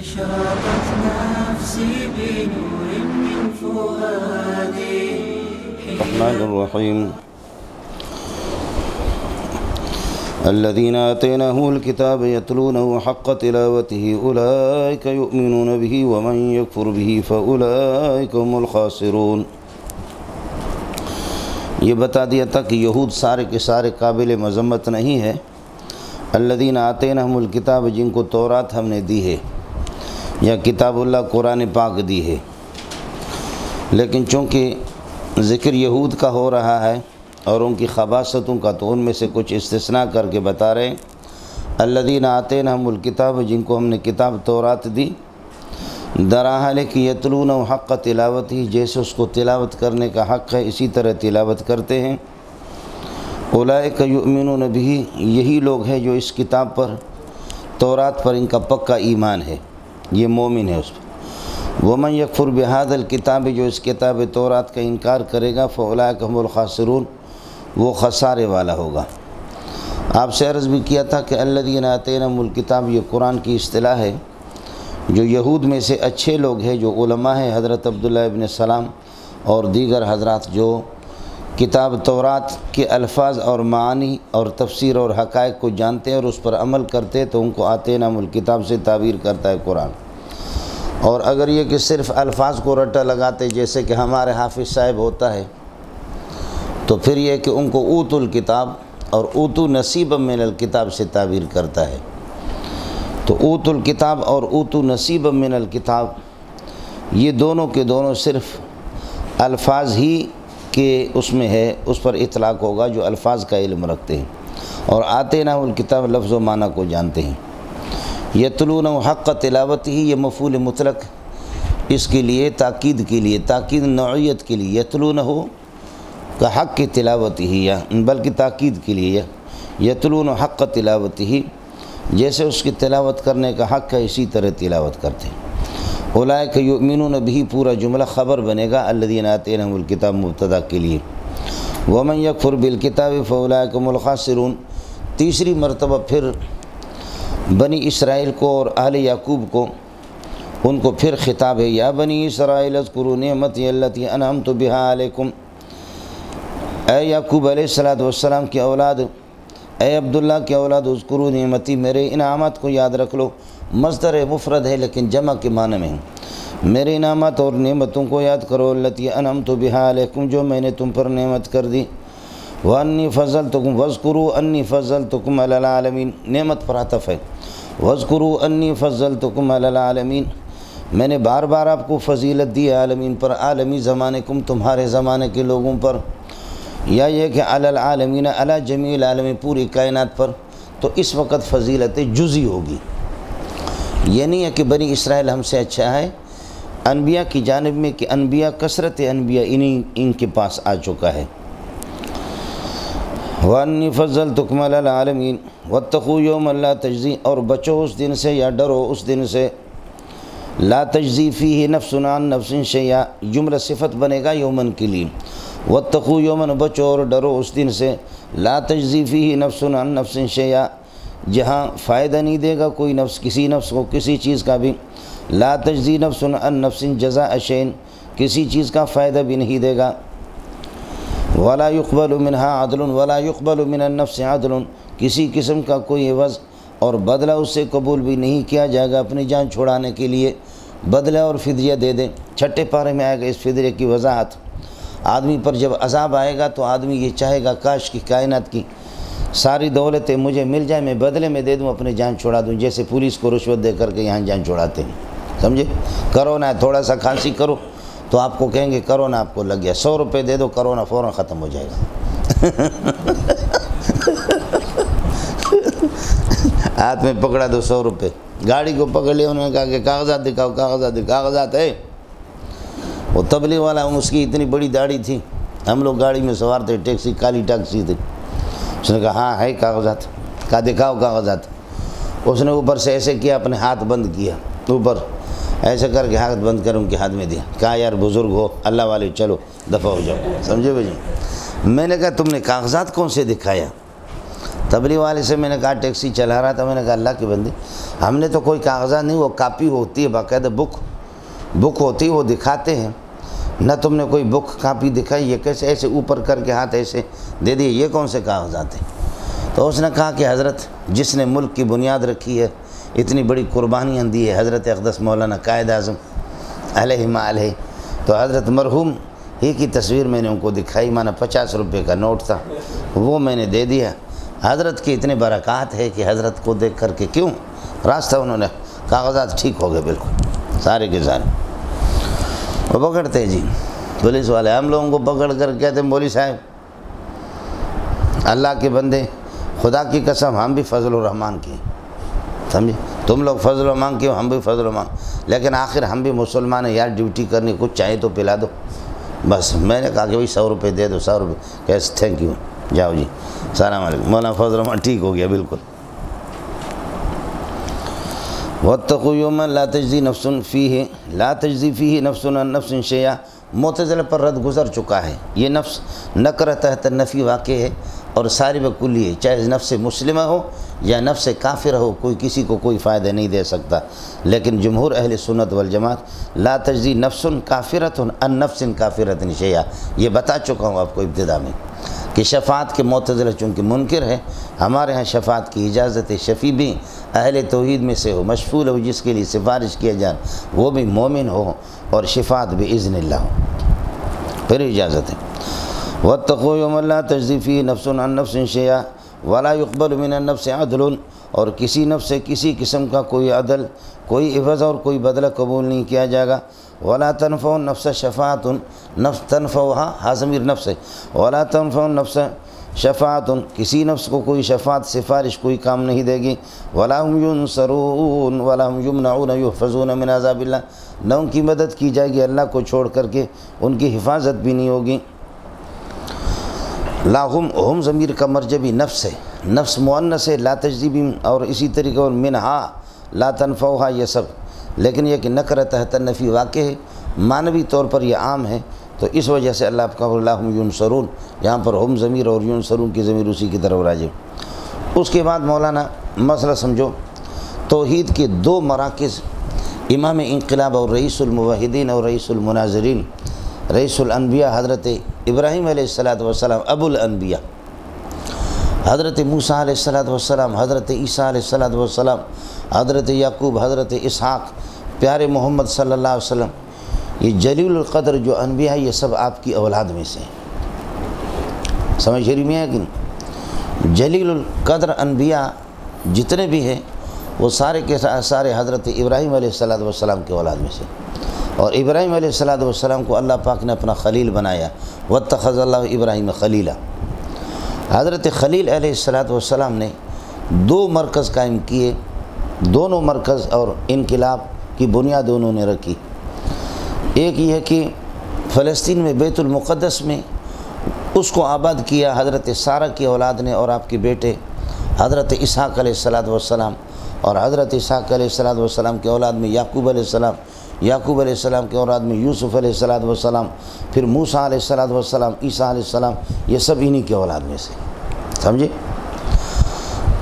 أشرقت نفسي بنور من فؤادي. الرحمن الرحيم. الذين آتيناهم الكتاب يتلونه حق تلاوته أولئك يؤمنون به ومن يكفر به فأولئك هم الخاسرون. یہ بتا دیا تھا کہ یہود سارے کے سارے قابل مذمت نہیں ہے. الذین آتینہم الکتاب، جن کو تورات ہم نے دی ہے یا کتاب اللہ قرآن پاک دی ہے، لیکن چونکہ ذکر یہود کا ہو رہا ہے اور ان کی خباثتوں کا، تو ان میں سے کچھ استثناء کر کے بتا رہے ہیں. الذین آتینہم الکتاب، جن کو ہم نے کتاب تورات دی، دراحال کہ یتلون حق تلاوتی، جیسے اس کو تلاوت کرنے کا حق ہے اسی طرح تلاوت کرتے ہیں. اولئک یؤمنون بہ، یہی لوگ ہیں جو اس کتاب پر، تورات پر ان کا پکا ایمان ہے، یہ مومن ہے اس پر. ومن یکفر بہذا الکتاب، جو اس کتاب تورات کا انکار کرے گا، فاولئک هم الخاسرون، وہ خسارے والا ہوگا. آپ سے عرض بھی کیا تھا کہ الذین آتینہم الکتاب، یہ قرآن کی اصطلاح ہے. جو یہود میں سے اچھے لوگ ہیں، جو علماء ہیں، حضرت عبداللہ ابن سلام اور دیگر حضرات، جو کتاب تورات کے الفاظ اور معانی اور تفسیر اور حقائق کو جانتے ہیں اور اس پر عمل کرتے ہیں، تو ان کو آتینہم الکتاب سے تعبیر کرتا ہے قرآن. اور اگر یہ کہ صرف الفاظ کو رٹا لگاتے جیسے کہ ہمارے حافظ صاحب ہوتا ہے، تو پھر یہ کہ ان کو اوتوا الکتاب اور اوتوا نصیبا من الکتاب سے تعبیر کرتا ہے. تو اوتوا الکتاب اور اوتوا نصیبا من الکتاب، یہ دونوں کے دونوں صرف الفاظ ہی کے اس میں ہے، اس پر اطلاق ہوگا جو الفاظ کا علم رکھتے ہیں. اور آتیناہ الکتاب لفظ و معنی کو جانتے ہیں. یتلونہ حق تلاوتہ، یہ مفعول مطلق اس کے لیے تاکید کے لیے، تاکید نوعیت کے لیے، یتلونہ کا حق تلاوتہ، یا بلکہ تاکید کے لیے، یتلون حق تلاوتہ، جیسے اس کی تلاوت کرنے کا حق ہے اسی طرح تلاوت کرتے ہیں. اولئک یؤمنون بہ، پورا جملہ خبر بنے گا الذین آتینہم الکتاب مبتدا کے لیے. ومن یکفر بالکتاب فاولئک هم الخاسرون. تیسری مرتبہ پھر بنی اسرائیل کو اور اہل یعقوب کو، ان کو پھر خطاب ہے. یا بنی اسرائیل اذکروا نعمتی التی انعمت بہا علیکم. اے یعقوب علیہ السلام کی اولاد، اے عبداللہ کی اولاد، اذکروا نعمتی، میرے انعامات کو یاد رکھ لو. مصدر مفرد ہے لیکن جمع کے معنی میں ہے. میرے انعامات اور نعمتوں کو یاد کرو، التی انعمت بہا علیکم، جو میں نے تم پر نعمت کر دی. وانی فضلتکم، واذکروا انی فضلتکم علی العالمین، نعمت پر عطف ہے. واذکروا انی فضلتکم علی العالمین، میں نے بار بار آپ کو فضیلت دی عالمین پر، عالمی زمانے کم، تمہارے زمانے کے لوگوں پر، یا یہ کہ علی العالمین، علی جمیع العالمین، پوری کائنات پر. تو اس وقت فضیلت جزئی ہوگی. یہ نہیں ہے کہ بنی اسرائیل ہم سے اچھا ہے، انبیاء کی جانب میں کہ انبیاء، کثرت انبیاء ان کے پاس آ چکا ہے. وَأَنِّي فَضَّلْتُكُمْ عَلَى الْعَالَمِينَ وَاتَّقُوا يَوْمًا لَا تَجْزِي، اور بچو اس دن سے یا ڈرو اس دن سے، لا تجزی فیہ نفس عن نفس شیئا، جملہ صفت بنے گا یومن کے لیے. واتقوا یومن، بچو اور ڈرو اس دن سے، لا تجزی فیہ نفس عن نفس شیئا، جہاں فائدہ نہیں دے گا کوئی نفس کسی نفس کو کسی چیز کا بھی. لا تجزی نفس عن نفس جزاء شیء، کسی چیز کا فائدہ بھی نہیں دے گا. ولا يقبل منها عدل ولا يقبل من النفس عدل، کسی قسم کا کوئی عوض اور بدلہ اس سے قبول بھی نہیں کیا جائے گا. اپنی جان چھڑانے کے لیے بدلہ اور فدیہ دے دیں. چھٹے پارے میں آئے گا اس فدیہ کی وضاحت. آدمی پر جب عذاب آئے گا تو آدمی یہ چاہے گا کاش کی کائنات کی ساری دولتیں مجھے مل جائیں، میں بدلے میں دے دوں، اپنی جان چھڑا دوں، جیسے پولیس کو رشوت دے کر کے یہاں جان چھڑاتے ہیں. سمجھے؟ کرونا ہے، تھوڑا سا کھانسی کرو تو آپ کو کہیں گے کرونا آپ کو لگ گیا، 100 روپے دے دو، کرونا فوراً ختم ہو جائے گا. ہاتھ میں پکڑا دو 100 روپے، گاڑی کو پکڑ لیا، انہوں نے کہا کہ کاغذات دکھاؤ، کاغذات ہے. وہ تبلیغ والا، اس کی اتنی بڑی داڑھی تھی، ہم لوگ گاڑی میں سوار تھے، ٹیکسی کالی ٹیکسی تھی. اس نے کہا ہاں ہے کاغذات. کہا دکھاؤ کاغذات. اس نے اوپر سے ایسے کیا، اپنے ہاتھ بند کیا، اوپر ایسے کر کے ہاتھ بند کر ان کے ہاتھ میں دیا. کہا یار بزرگ ہو، اللہ والے، چلو دفع ہو جاؤ. سمجھے بھائی؟ میں نے کہا تم نے کاغذات کون سے دکھایا؟ تبلیغ والے سے میں نے کہا ٹیکسی چلا رہا تھا، میں نے کہا اللہ کی بندی ہم نے تو کوئی کاغذات نہیں، وہ کاپی ہوتی ہے باقاعدہ بک ہوتی ہے، وہ دکھاتے ہیں، نہ تم نے کوئی بک کاپی دکھائی، یہ کیسے ایسے اوپر کر کے ہاتھ ایسے دے دیے، یہ کون سے کاغذات ہیں؟ تو اس نے کہا کہ حضرت جس نے ملک کی بنیاد رکھی ہے، اتنی بڑی قربانیاں دی ہے، حضرت اقدس مولانا قائد اعظم علیہ ما علیہ، تو حضرت مرحوم ہی کی تصویر میں نے ان کو دکھائی، مانا 50 روپے کا نوٹ تھا، وہ میں نے دے دیا۔ حضرت کی اتنے برکات ہے کہ حضرت کو دیکھ کر کے کیوں راستہ انہوں نے کاغذات ٹھیک ہو گئے بالکل سارے کے سارے۔ وہ پکڑتے جی پولیس والے، ہم لوگوں کو پکڑ کر کہتے ہیں مولوی صاحب اللہ کے بندے خدا کی قسم ہم بھی فضل الرحمان کی، سمجھے؟ تم لوگ فضل الرحمان کی ہو، ہم بھی فضل الرحمان، لیکن آخر ہم بھی مسلمان ہیں یار، ڈیوٹی کرنی، کچھ چاہیے تو پلا دو بس۔ میں نے کہا کہ بھائی 100 روپے دے دو، 100 روپے، کیسے تھینک یو، جاؤ جی السلام علیکم۔ مولانا فضل الرحمان ٹھیک ہو گیا بالکل۔ واتقوا یوما لا تجزی نفس فیہ نفس عن نفس شیئا، معتزلہ پر رد گزر چکا ہے، یہ نفس نکرہ تحت نفی واقع ہے اور ساری بکلی ہے، چاہے نفس مسلمہ ہو یا نفس کافرہ ہو، کوئی کسی کو کوئی فائدہ نہیں دے سکتا۔ لیکن جمہور اہل سنت والجماعت لا تجزی نفس کافرۃ عن نفس کافرۃ شیئا، یہ بتا چکا ہوں آپ کو ابتدا میں کہ شفاعت کے معتزلہ چونکہ منکر ہے، ہمارے ہاں شفاعت کی اجازت ہے، شفیع بھی اہل توحید میں سے ہو، مشفول ہو، جس کے لیے سفارش کیا جائے وہ بھی مومن ہو، اور شفاعت باذن اللہ ہو، پھر اجازت ہے۔ واتقوا یوما لا تجزی فیہ نفس عن نفس شیئا ولا يقبل من النفس عدل، اور کسی نفس سے کسی قسم کا کوئی عدل، کوئی عوض اور کوئی بدلہ قبول نہیں کیا جائے گا۔ ولا تنفع النفس شفاعت، نفس تنفعها ضمیر نفس ہے، ولا تنفع النفس شفاعت، کسی نفس کو کوئی شفاعت سفارش کوئی کام نہیں دے گی۔ ولا هم ينصرون ولا هم يمنعون يحفظون من عذاب اللہ، نہ ان کی مدد کی جائے گی اللہ کو چھوڑ کر کے، ان کی حفاظت بھی نہیں ہوگی۔ لا ہم ضمیر کا مرجع بھی نفس ہے، نفس مؤنث ہے، لا تجزی بھی، اور اسی طریقے اور منہا لا تنفعها یہ سب، لیکن یہ کہ نکرہ تحت نفی واقع ہے، معنوی طور پر یہ عام ہے، تو اس وجہ سے اللہ کا اللہم ینصرون، یہاں پر ہم ضمیر اور ینصرون کی ضمیر اسی کی طرف راجع۔ اس کے بعد مولانا مسئلہ سمجھو، توحید کے 2 مراکز، امام انقلاب اور رئیس الموحدین اور رئیس المناظرین، رئیس الانبیاء حضرت ابراہیم علیہ السلام ابو الانبیاء، حضرت موسیٰ علیہ السلام، حضرت عیسیٰ علیہ السلام، حضرت یعقوب، حضرت اسحاق، پیارے محمد صلی اللہ علیہ وسلم، یہ جلیل القدر جو انبیاء ہیں یہ سب آپ کی اولاد میں سے ہیں، سمجھ شریف میں ہے کہ نہیں؟ جلیل القدر انبیاء جتنے بھی ہیں وہ سارے کے سارے حضرت ابراہیم علیہ السلام کے اولاد میں سے، اور ابراہیم علیہ السلام کو اللہ پاک نے اپنا خلیل بنایا، واتخذ اللہ ابراہیم خلیلا۔ حضرت خلیل علیہ السلام نے 2 مرکز قائم کیے، دونوں مرکز اور انقلاب کی بنیاد انہوں نے رکھی۔ ایک یہ ہے کہ فلسطین میں بیت المقدس میں اس کو آباد کیا حضرت سارہ کی اولاد نے، اور آپ کے بیٹے حضرت اسحاق علیہ السلام، اور حضرت اسحاق علیہ السلام کے اولاد میں یعقوب علیہ السلام، یعقوب علیہ السلام کے اولاد میں یوسف علیہ السلام، پھر موسیٰ علیہ السلام، عیسیٰ علیہ السلام، یہ سب انہی کے اولاد میں سے، سمجھے؟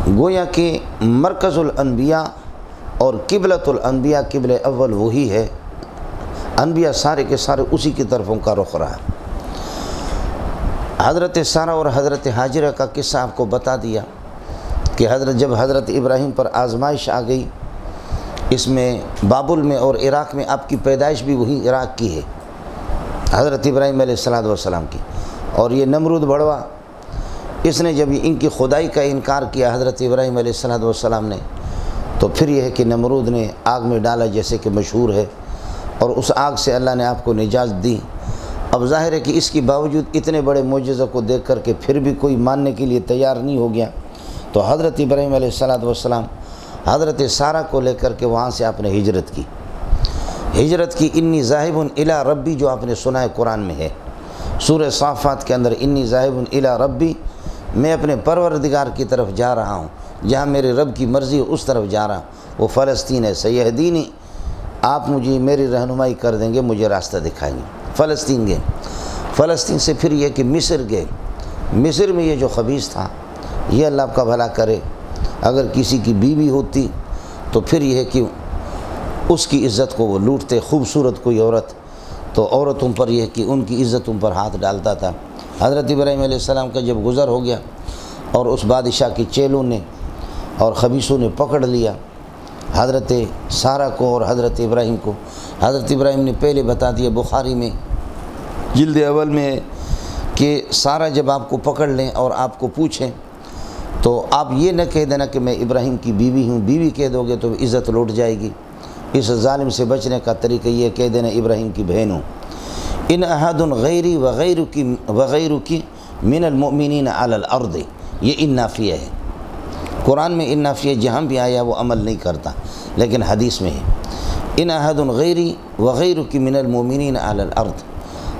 گویا کہ مرکز الانبیاء اور قبلۃ الانبیاء، قبل اول وہی ہے، انبیاء سارے کے سارے اسی کی طرف ان کا رخ رہا۔ حضرت سارہ اور حضرت ہاجرہ کا قصہ آپ کو بتا دیا کہ جب حضرت ابراہیم پر آزمائش آ گئی، اس میں بابل میں اور عراق میں، آپ کی پیدائش بھی وہی عراق کی ہے، حضرت ابراہیم علیہ السلام کی، اور یہ نمرود بڑوا، اس نے جب ان کی خدائی کا انکار کیا حضرت ابراہیم علیہ السلام نے، تو پھر یہ ہے کہ نمرود نے آگ میں ڈالا جیسے کہ مشہور ہے، اور اس آگ سے اللہ نے آپ کو نجات دی۔ اب ظاہر ہے کہ اس کے باوجود اتنے بڑے معجزہ کو دیکھ کر کے پھر بھی کوئی ماننے کے لیے تیار نہیں ہو گیا، تو حضرت ابراہیم علیہ السلام حضرت سارہ کو لے کر کے وہاں سے آپ نے ہجرت کی، انی ذاہب الی ربی، جو آپ نے سنا ہے قرآن میں ہے، سورہ صافات کے اندر، انی ذاہب الی ربی، میں اپنے پروردگار کی طرف جا رہا ہوں، جہاں میرے رب کی مرضی ہے اس طرف جا رہا ہوں، وہ فلسطین ہے، سیہدینی، آپ مجھے میری رہنمائی کر دیں گے، مجھے راستہ دکھائیں گے۔ فلسطین گئے، فلسطین سے پھر یہ کہ مصر گئے، مصر میں یہ جو خبیث تھا یہ اللہ آپ کا بھلا کرے۔ اگر کسی کی بیوی ہوتی تو پھر یہ ہے کہ اس کی عزت کو وہ لوٹتے، خوبصورت کوئی عورت تو عورتوں پر یہ ہے کہ ان کی عزتوں پر ہاتھ ڈالتا تھا۔ حضرت ابراہیم علیہ السلام کا جب گزر ہو گیا اور اس بادشاہ کی چیلوں نے اور خبیثوں نے پکڑ لیا حضرت سارہ کو اور حضرت ابراہیم کو، حضرت ابراہیم نے پہلے بتا دیا، بخاری میں جلد اول میں ہے کہ سارہ جب آپ کو پکڑ لیں اور آپ کو پوچھیں تو آپ یہ نہ کہہ دینا کہ میں ابراہیم کی بیوی ہوں، بیوی کہہ دو گے تو عزت لوٹ جائے گی۔ اس ظالم سے بچنے کا طریقہ یہ کہہ دینا ابراہیم کی بہن ہوں۔ ان احد غیری وغیرکی من المؤمنین علی الارض، یہ ان نافیہ ہے۔ قرآن میں ان نافیہ جہاں بھی آیا وہ عمل نہیں کرتا، لیکن حدیث میں ہے ان احد غیری وغیرکی من المؤمنین علی الارض،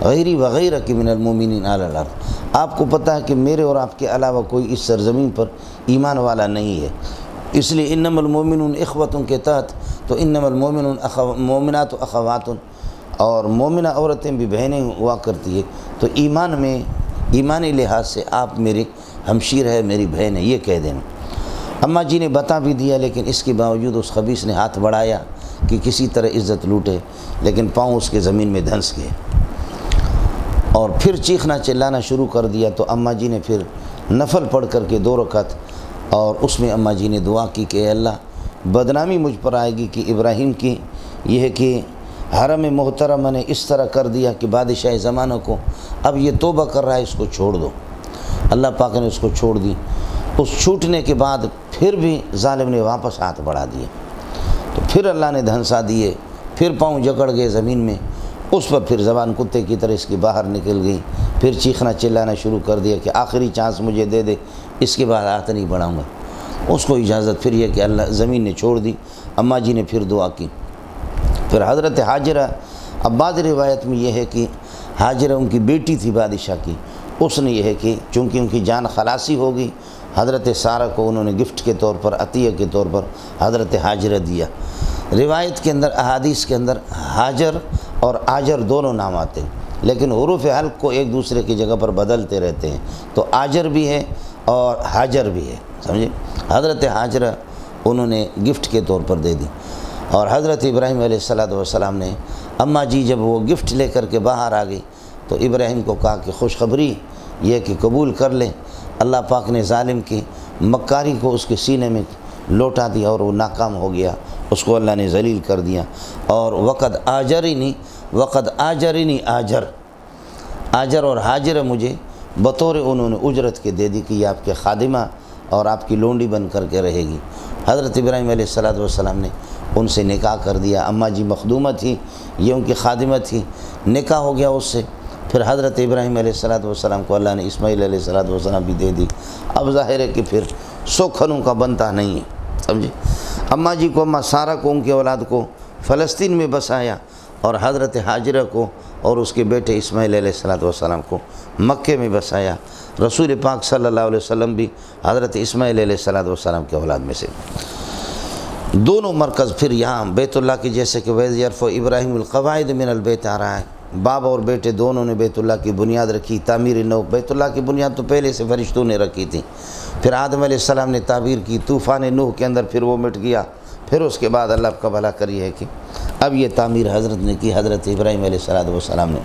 غیری وغیرکی من المؤمنین علی الارض۔ آپ کو پتہ ہے کہ میرے اور آپ کے علاوہ کوئی اس سرزمین پر ایمان والا نہیں ہے، اس لیے انما المؤمنون اخوۃ کے تحت تو انما المؤمنون مومنات اخوات، اور مومنہ عورتیں بھی بہنیں ہوا کرتی ہے، تو ایمان میں ایمانی لحاظ سے آپ میری ہمشیر ہے، میری بہن ہے، یہ کہہ دینا۔ اماں جی نے بتا بھی دیا، لیکن اس کے باوجود اس خبیث نے ہاتھ بڑھایا کہ کسی طرح عزت لوٹے، لیکن پاؤں اس کے زمین میں دھنس گئے اور پھر چیخنا چلانا شروع کر دیا۔ تو اماں جی نے پھر نفل پڑھ کر کے 2 رکعت، اور اس میں اماں جی نے دعا کی کہ اے اللہ بدنامی مجھ پر آئے گی کہ ابراہیم کی یہ ہے کہ حرم محترمہ نے اس طرح کر دیا کہ بادشاہ زمانہ کو اب یہ توبہ کر رہا ہے، اس کو چھوڑ دو۔ اللہ پاک نے اس کو چھوڑ دی۔ اس چھوٹنے کے بعد پھر بھی ظالم نے واپس ہاتھ بڑھا دیے، تو پھر اللہ نے دھنسا دیے، پھر پاؤں جکڑ گئے زمین میں، اس پر پھر زبان کتے کی طرح اس کی باہر نکل گئی، پھر چیخنا چلانا شروع کر دیا کہ آخری چانس مجھے دے دے، اس کے بعد ہاتھ نہیں بڑھاؤں گا۔ اس کو اجازت پھر یہ کہ اللہ زمین نے چھوڑ دی۔ اماں جی نے پھر دعا کی۔ پھر حضرت حاجرہ، اب بعض روایت میں یہ ہے کہ حاجرہ ان کی بیٹی تھی بادشاہ کی، اس نے یہ ہے کہ چونکہ ان کی جان خلاصی ہو گئی، حضرت سارہ کو انہوں نے گفٹ کے طور پر، عطیہ کے طور پر حضرت حاجرہ دیا۔ روایت کے اندر، احادیث کے اندر حاجر اور آجر دونوں نام آتے ہیں، لیکن حروف حلق کو ایک دوسرے کی جگہ پر بدلتے رہتے ہیں، تو آجر بھی ہے اور حاجر بھی ہے، سمجھے۔ حضرت حاجرہ انہوں نے گفٹ کے طور پر دے دی، اور حضرت ابراہیم علیہ السلام نے اماں جی جب وہ گفٹ لے کر کے باہر آ گئی تو ابراہیم کو کہا کہ خوشخبری یہ کہ قبول کر لیں، اللہ پاک نے ظالم کی مکاری کو اس کے سینے میں لوٹا دیا اور وہ ناکام ہو گیا، اس کو اللہ نے ذلیل کر دیا۔ اور وقد آجرنی آجر اور حاجر مجھے بطور انہوں نے اجرت کے دے دی کہ یہ آپ کے خادمہ اور آپ کی لونڈی بن کر کے رہے گی۔ حضرت ابراہیم علیہ السلام نے ان سے نکاح کر دیا۔ اماں جی مخدومہ تھی، یہ ان کی خادمہ تھی، نکاح ہو گیا اس سے۔ پھر حضرت ابراہیم علیہ السلام کو اللہ نے اسماعیل علیہ السلام بھی دے دی۔ اب ظاہر ہے کہ پھر سوکھنوں کا بنتا نہیں ہے، سمجھے۔ اماں جی کو، اماں سارہ کو، ان کے اولاد کو فلسطین میں بسایا، اور حضرت حاجرہ کو اور اس کے بیٹے اسماعیل علیہ السلام کو مکے میں بسایا۔ رسول پاک صلی اللہ علیہ وسلم بھی حضرت اسماعیل علیہ السلام کے اولاد میں سے۔ دونوں مرکز پھر یہاں بیت اللہ کی، جیسے کہ وَإِذْ يَرْفَعُ إِبْرَاهِيمُ الْقَوَاعِدَ مِنَ الْبَيْتِ آ رہا ہے، باپ اور بیٹے دونوں نے بیت اللہ کی بنیاد رکھی، تعمیر نو۔ بیت اللہ کی بنیاد تو پہلے سے فرشتوں نے رکھی تھی، پھر آدم علیہ السلام نے تعبیر کی، طوفان نوح کے اندر پھر وہ مٹ گیا، پھر اس کے بعد اللہ کا بھلا کری ہے کہ اب یہ تعمیر حضرت نے کی، حضرت ابراہیم علیہ السلام نے۔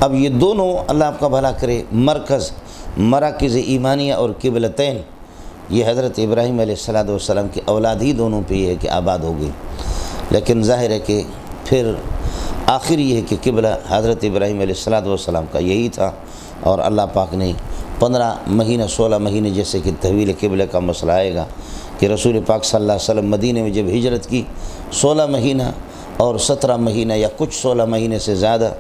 اب یہ دونوں اللہ آپ کا بھلا کرے مرکز، مراکز ایمانیہ اور قبلتین، یہ حضرت ابراہیم علیہ السلام کی اولاد ہی دونوں پہ یہ ہے کہ آباد ہو گئی، لیکن ظاہر ہے کہ پھر آخر یہ ہے کہ قبلہ حضرت ابراہیم علیہ السلام کا یہی تھا، اور اللہ پاک نے 15 مہینہ 16 مہینے جیسے کہ تحویل قبلہ کا مسئلہ آئے گا کہ رسول پاک صلی اللہ علیہ وسلم مدینہ میں جب ہجرت کی 16 مہینہ اور 17 مہینہ یا کچھ 16 مہینے سے زیادہ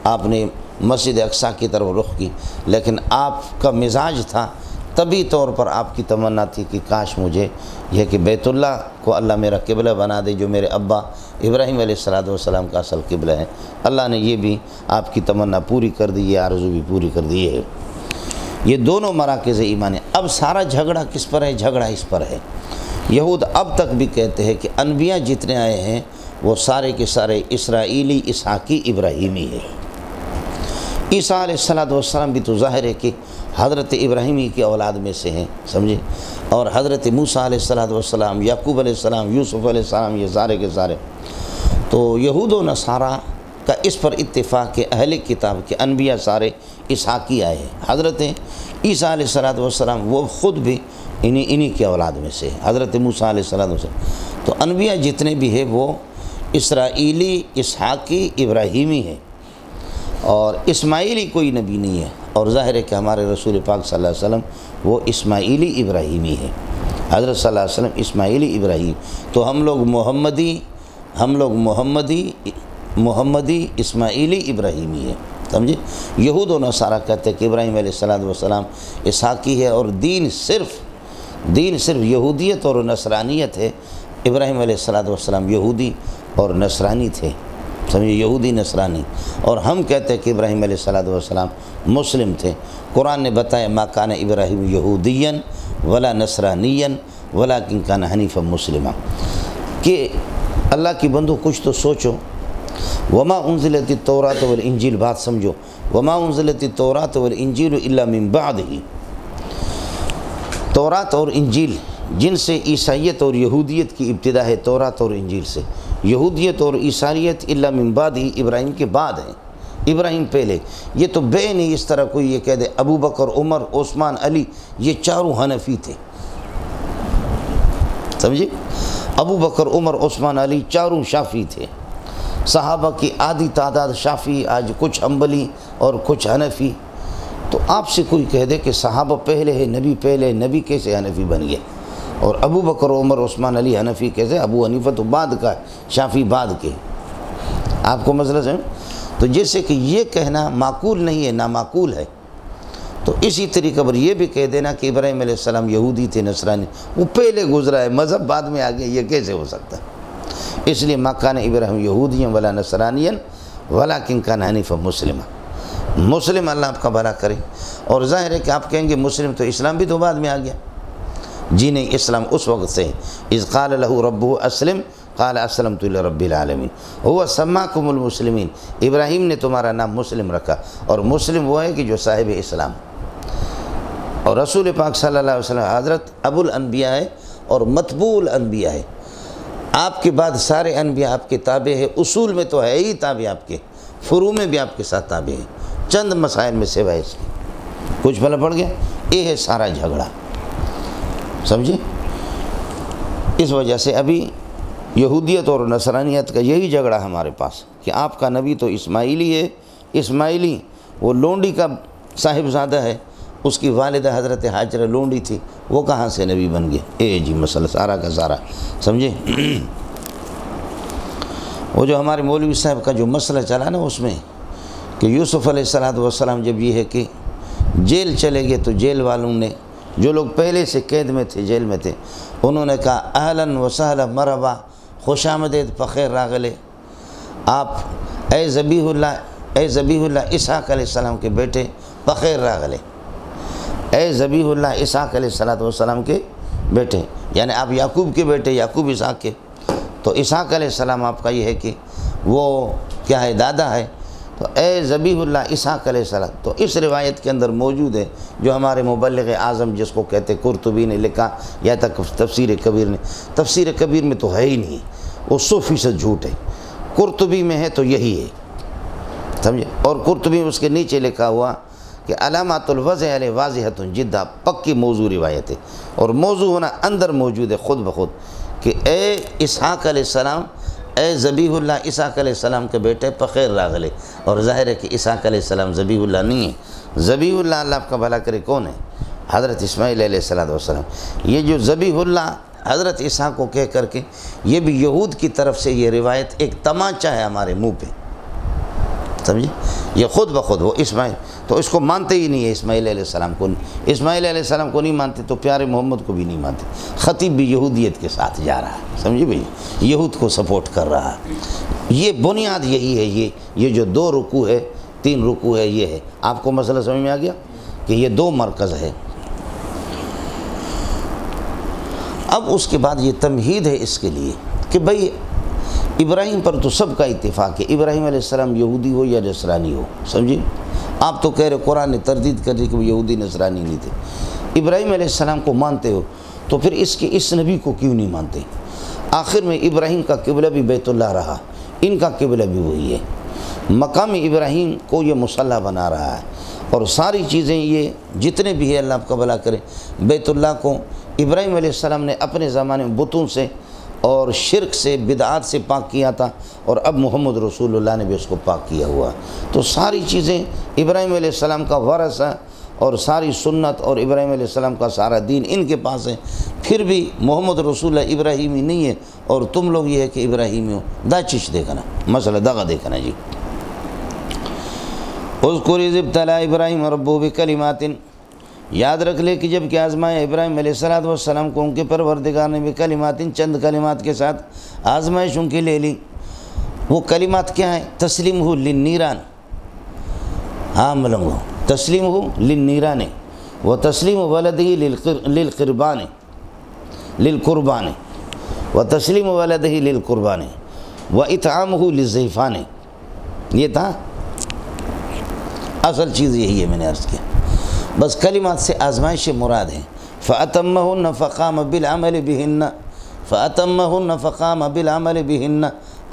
آپ نے مسجد اقصیٰ کی طرف رخ کی، لیکن آپ کا مزاج تھا، طبی طور پر آپ کی تمنا تھی کہ کاش مجھے یہ کہ بیت اللہ کو اللہ میرا قبلہ بنا دے، جو میرے ابا ابراہیم علیہ السلام کا اصل قبلہ ہے۔ اللہ نے یہ بھی آپ کی تمنا پوری کر دی، یہ آرزو بھی پوری کر دی ہے۔ یہ دونوں مراکز ایمان ہیں۔ اب سارا جھگڑا کس پر ہے؟ جھگڑا اس پر ہے، یہود اب تک بھی کہتے ہیں کہ انبیاء جتنے آئے ہیں وہ سارے کے سارے اسرائیلی، اسحاقی، ابراہیمی ہے۔ عیسیٰ علیہ السلام بھی تو ظاہر ہے کہ حضرت ابراہیمی کی اولاد میں سے ہیں، سمجھے، اور حضرت موسیٰ علیہ السلام، یعقوب علیہ السلام، یوسف علیہ السلام، یہ سارے کے سارے. تو یہود و نصارہ کا اس پر اتفاق ہے اہل کتاب کے انبیاء سارے اسحاقی آئے ہیں. حضرت عیسیٰ علیہ السلام وہ خود بھی انہی کے اولاد میں سے، حضرت موسیٰ علیہ السلام. تو انبیاء جتنے بھی ہیں وہ اسرائیلی، اسحاقی، ابراہیمی ہیں، اور اسماعیلی کوئی نبی نہیں ہے. اور ظاہر ہے کہ ہمارے رسول پاک صلی اللہ علیہ وسلم وہ اسماعیلی ابراہیمی ہے. حضرت صلی اللہ علیہ وسلم اسماعیلی ابراہیم. تو ہم لوگ محمدی اسماعیلی ابراہیمی ہے، سمجھے. یہود و نصارہ کہتے ہیں کہ ابراہیم علیہ السلام اسحاقی ہے، اور دین صرف یہودیت اور نصرانیت ہے. ابراہیم علیہ السلام یہودی اور نصرانی تھے، سمجھے، یہودی نصرانی. اور ہم کہتے ہیں کہ ابراہیم علیہ السلام مسلم تھے. قرآن نے بتایا ما کان ابراہیم یہودین ولا نصرانین ولکن کان حنیفا مسلما. کہ اللہ کی بندو کچھ تو سوچو. وما انزلت التوراۃ والانجیل، بات سمجھو. وما انزلت التوراۃ والانجیل الا من بعدہ. تورات اور انجیل جن سے عیسائیت اور یہودیت کی ابتدا ہے، تورات اور انجیل سے. یہودیت اور عیسائیت الا من بعد ہی، ابراہیم کے بعد ہیں، ابراہیم پہلے. یہ تو بے نہیں اس طرح کوئی یہ کہہ دے ابو بکر، عمر، عثمان، علی یہ چاروں حنفی تھے، سمجھے. ابو بکر، عمر، عثمان، علی چاروں شافعی تھے. صحابہ کی آدھی تعداد شافعی، آج کچھ حنبلی اور کچھ حنفی. تو آپ سے کوئی کہہ دے کہ صحابہ پہلے ہے، نبی پہلے ہے، نبی کیسے حنفی بن گئے؟ اور ابو بکر، عمر، عثمان، علی حنفی کیسے؟ ابو حنیفہ تو بعد کا ہے، شافعی بعد کے. آپ کو مسئلہ سمجھ؟ تو جیسے کہ یہ کہنا معقول نہیں ہے، نامعقول ہے. تو اسی طریقے پر یہ بھی کہہ دینا کہ ابراہیم علیہ السلام یہودی تھے، نصرانی، وہ پہلے گزرا ہے، مذہب بعد میں آ گیا، یہ کیسے ہو سکتا ہے؟ اس لیے ما کان ابراہیم یہودین ولا نصرانین ولکن کان حنیفا مسلما. مسلم، اللہ آپ کا بھلا کرے. اور ظاہر ہے کہ آپ کہیں گے مسلم تو اسلام بھی تو بعد میں آ گیا. جی نہیں، اسلام اس وقت سے اذ قال له ربه اسلم قال اسلمت لرب العالمین هو سماکم المسلمین. ابراہیم نے تمہارا نام مسلم رکھا، اور مسلم وہ ہے کہ جو صاحب اسلام. اور رسول پاک صلی اللہ علیہ وسلم حضرت ابو الانبیاء ہے اور متبوع الانبیاء ہے. آپ کے بعد سارے انبیاء آپ کے تابع ہے. اصول میں تو ہے ہی تابع آپ کے، فروع میں بھی آپ کے ساتھ تابع ہے. چند مسائل میں سوائے اس کے کچھ بھلا پڑ گیا. یہ ہے سارا جھگڑا، سمجھے. اس وجہ سے ابھی یہودیت اور نصرانیت کا یہی جھگڑا ہمارے پاس کہ آپ کا نبی تو اسماعیلی ہے. اسماعیلی وہ لونڈی کا صاحبزادہ ہے، اس کی والدہ حضرت حاجرہ لونڈی تھی، وہ کہاں سے نبی بن گئے؟ جی مسئلہ سارا کا سارا، سمجھے. وہ جو ہمارے مولوی صاحب کا جو مسئلہ چلا نا اس میں کہ یوسف علیہ السلام جب یہ ہے کہ جیل چلے گئے تو جیل والوں نے، جو لوگ پہلے سے قید میں تھے، جیل میں تھے، انہوں نے کہا اہلاً و سہلا مرحبا، خوش آمدید، بخیر راغلے. آپ اے ذبیح اللہ اسحاق علیہ السلام کے بیٹے بخیر راغلے. اے ذبیح اللہ اسحاق علیہ السلام کے بیٹے، یعنی آپ یعقوب کے بیٹے، یعقوب اسحاق کے. تو اسحاق علیہ السلام آپ کا یہ ہے کہ وہ کیا ہے، دادا ہے. تو اے ذبیح اللہ اسحاق علیہ السلام. تو اس روایت کے اندر موجود ہے جو ہمارے مبلغ اعظم جس کو کہتے قرطبی نے لکھا، یا تک تفسیر کبیر نے. تفسیر کبیر میں تو ہے ہی نہیں، وہ 100% جھوٹ ہے. قرطبی میں ہے تو یہی ہے، سمجھے. اور قرطبی اس کے نیچے لکھا ہوا کہ علامات الوضع علیہ واضحۃ جدہ، پکی موضوع روایت ہے. اور موضوع ہونا اندر موجود ہے خود بخود کہ اے اسحاق علیہ السلام، اے ذبیح اللہ اسحاق علیہ السلام کے بیٹے بخیر راغلے. اور ظاہر ہے کہ اسحاق علیہ السلام ذبیح اللہ نہیں ہے. ذبیح اللہ، اللہ آپ کا بھلا کرے، کون ہے؟ حضرت اسماعیل علیہ السلام. یہ جو ذبیح اللہ حضرت اسحاق کو کہہ کر کے، یہ بھی یہود کی طرف سے یہ روایت ایک تمانچہ ہے ہمارے منہ پہ، سمجھے. یہ خود بخود وہ اسماعیل تو اس کو مانتے ہی نہیں ہے. اسماعیل علیہ السلام کو، اسماعیل علیہ السلام کو نہیں مانتے تو پیارے محمد کو بھی نہیں مانتے. خطیب بھی یہودیت کے ساتھ جا رہا ہے، سمجھے بھائی، یہود کو سپورٹ کر رہا ہے. یہ بنیاد یہی ہے. یہ جو 2 رکوع ہے، 3 رکوع ہے، یہ ہے. آپ کو مسئلہ سمجھ میں آ گیا کہ یہ 2 مرکز ہے. اب اس کے بعد یہ تمہید ہے اس کے لیے کہ بھئی ابراہیم پر تو سب کا اتفاق ہے، ابراہیم علیہ السلام یہودی ہو یا نصرانی ہو، سمجھے. آپ تو کہہ رہے قرآن نے تردید کر دی کہ وہ یہودی نصرانی نہیں تھے، ابراہیم علیہ السلام کو مانتے ہو تو پھر اس نبی کو کیوں نہیں مانتے؟ آخر میں ابراہیم کا قبلہ بھی بیت اللہ رہا، ان کا قبلہ بھی وہی ہے، مقام ابراہیم کو یہ مصلی بنا رہا ہے، اور ساری چیزیں یہ جتنے بھی ہے اللہ آپ کا بھلا کرے، بیت اللہ کو ابراہیم علیہ السلام نے اپنے زمانے میں بتوں سے اور شرک سے بدعات سے پاک کیا تھا، اور اب محمد رسول اللہ نے بھی اس کو پاک کیا ہوا، تو ساری چیزیں ابراہیم علیہ السلام کا ورثہ، اور ساری سنت اور ابراہیم علیہ السلام کا سارا دین ان کے پاس ہے، پھر بھی محمد رسول اللہ ابراہیمی نہیں ہے، اور تم لوگ یہ ہے کہ ابراہیمی ہو، دا چیز دیکھنا مسئلہ دغا دیکھنا جی۔ اذکر اذ ابتلی ابراہیم ربہ بکلمات، یاد رکھ لے کہ جب کہ آزمایا ابراہیم علیہ السلام کو ان کے پروردگار نے بکلمات، چند کلمات کے ساتھ آزمائش ان کی لے لی۔ وہ کلمات کیا ہیں؟ تسلیمہ للنیران، ہاں ملنگو، تسلیمہ للنیران و تسلیم ولدہ للقربان و تسلیم ولدہ للقربان و اطعامہ للضیفان، یہ تھا اصل چیز، یہی ہے میں نے عرض کیا، بس کلمات سے آزمائش مراد ہے۔ فَأَتَمَّهُنَّ فَقَامَ بِالْعَمَلِ بِهِنَّ فَأَتَمَّهُنَّ فَقَامَ بِالْعَمَلِ بِهِنَّ،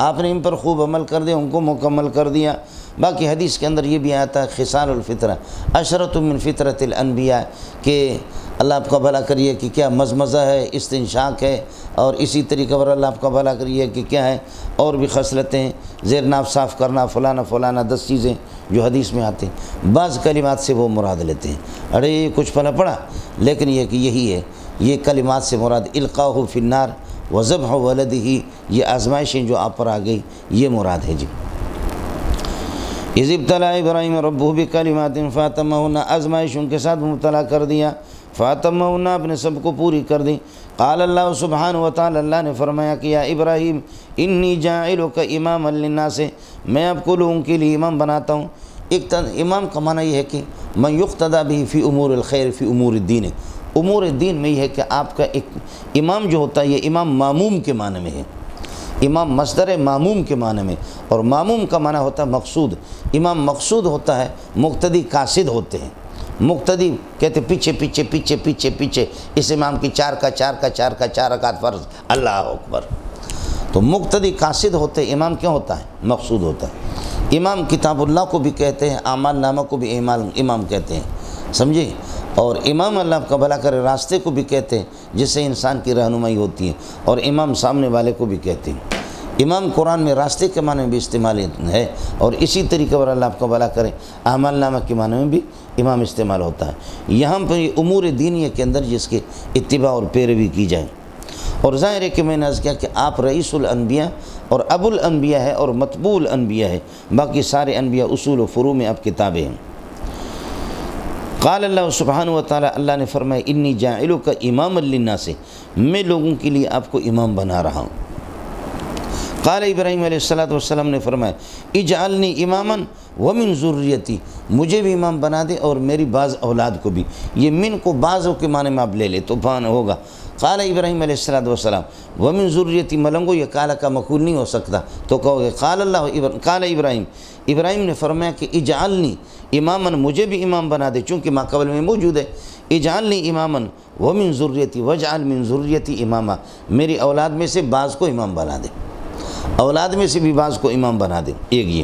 آپ نے ان پر خوب عمل کر دیا، ان کو مکمل کر دیا۔ باقی حدیث کے اندر یہ بھی آتا ہے خصال الفطرہ عشرۃ من فطرۃ الانبیاء، کہ اللہ آپ کا بھلا کریے کہ کیا مزمزہ ہے، استنشاق ہے، اور اسی طریقے پر اللہ آپ کا بھلا کریے کہ کیا ہے اور بھی خصلتیں ہیں، زیر ناف صاف کرنا، فلانا فلانا 10 چیزیں جو حدیث میں آتے ہیں۔ بعض کلمات سے وہ مراد لیتے ہیں، ارے یہ کچھ پلا پڑا، لیکن یہ کہ یہی ہے، یہ کلمات سے مراد القاہ فی النار وذبح ولدہ، یہ آزمائشیں جو آپ پر آ گئی یہ مراد ہے جی۔ اذ ابتلی ابراہیم ربہ بکلمات فاتمہن، آزمائش ان کے ساتھ مبتلا کر دیا، فاتمہن، اپنے سب کو پوری کر دی۔ قال اللہ سبحانہ وتعالی، اللہ نے فرمایا کہ یا ابراہیم انی جاعلک اماما للناس، میں آپ کو لوگوں کے لیے امام بناتا ہوں۔ امام کا معنی یہ ہے کہ من یقتدی بہ فی امور الخیر فی امور الدین، امور دین میں یہ ہے کہ آپ کا ایک امام جو ہوتا ہے یہ امام ماموم کے معنی میں ہے، امام مصدر ماموم کے معنی میں، اور ماموم کا معنی ہوتا ہے مقصود، امام مقصود ہوتا ہے، مقتدی قاصد ہوتے ہیں، مقتدی کہتے پیچھے پیچھے پیچھے پیچھے پیچھے، اس امام کی 4 رکعت فرض، اللہ اکبر، تو مقتدی قاصد ہوتے، امام کیوں ہوتا ہے؟ مقصود ہوتا ہے۔ امام کتاب اللہ کو بھی کہتے ہیں، اعمال نامہ کو بھی امام کہتے ہیں، سمجھے، اور امام اللہ کا بھلا کرے راستے کو بھی کہتے ہیں جس سے انسان کی رہنمائی ہوتی ہے، اور امام سامنے والے کو بھی کہتے ہیں۔ امام قرآن میں راستے کے معنی میں بھی استعمال ہے، اور اسی طریقے پر اللہ آپ کا بھلا کرے اعمال نامہ کے معنی میں بھی امام استعمال ہوتا ہے۔ یہاں پر یہ امور دینیہ کے اندر جس کے اتباع اور پیروی کی جائے، اور ظاہر ہے کہ میں نے عرض کیا کہ آپ رئیس الانبیاء اور ابو الانبیاء ہے اور متبوع الانبیاء ہے، باقی سارے انبیاء اصول و فروع میں آپ کے تابع ہیں۔ قال اللہ سبحانہ وتعالی، اللہ نے فرمایا انی جاعلک اماما للناس، میں لوگوں کے لیے آپ کو امام بنا رہا ہوں۔ قال ابراہیم علیہ السلام نے فرمایا اجعلنی اماما ومن ذریتی، مجھے بھی امام بنا دے اور میری بعض اولاد کو بھی، یہ من کو بعضوں کے معنی میں آپ لے لے تو فان ہوگا۔ قال ابراہیم علیہ السلام ومن ذریتی، ملنگو یہ قال کا مقول نہیں ہو سکتا، تو کہو گے قال ابراہیم نے فرمایا کہ اجعلنی اماما، مجھے بھی امام بنا دے، چونکہ ما قبل میں موجود ہے، اجعلنی اماما ومن ذریتی واجعل من ذریتی اماما، میری اولاد میں سے بعض کو امام بنا دے، اولاد میں سے بھی بعض کو امام بنا دے، ایک یہ،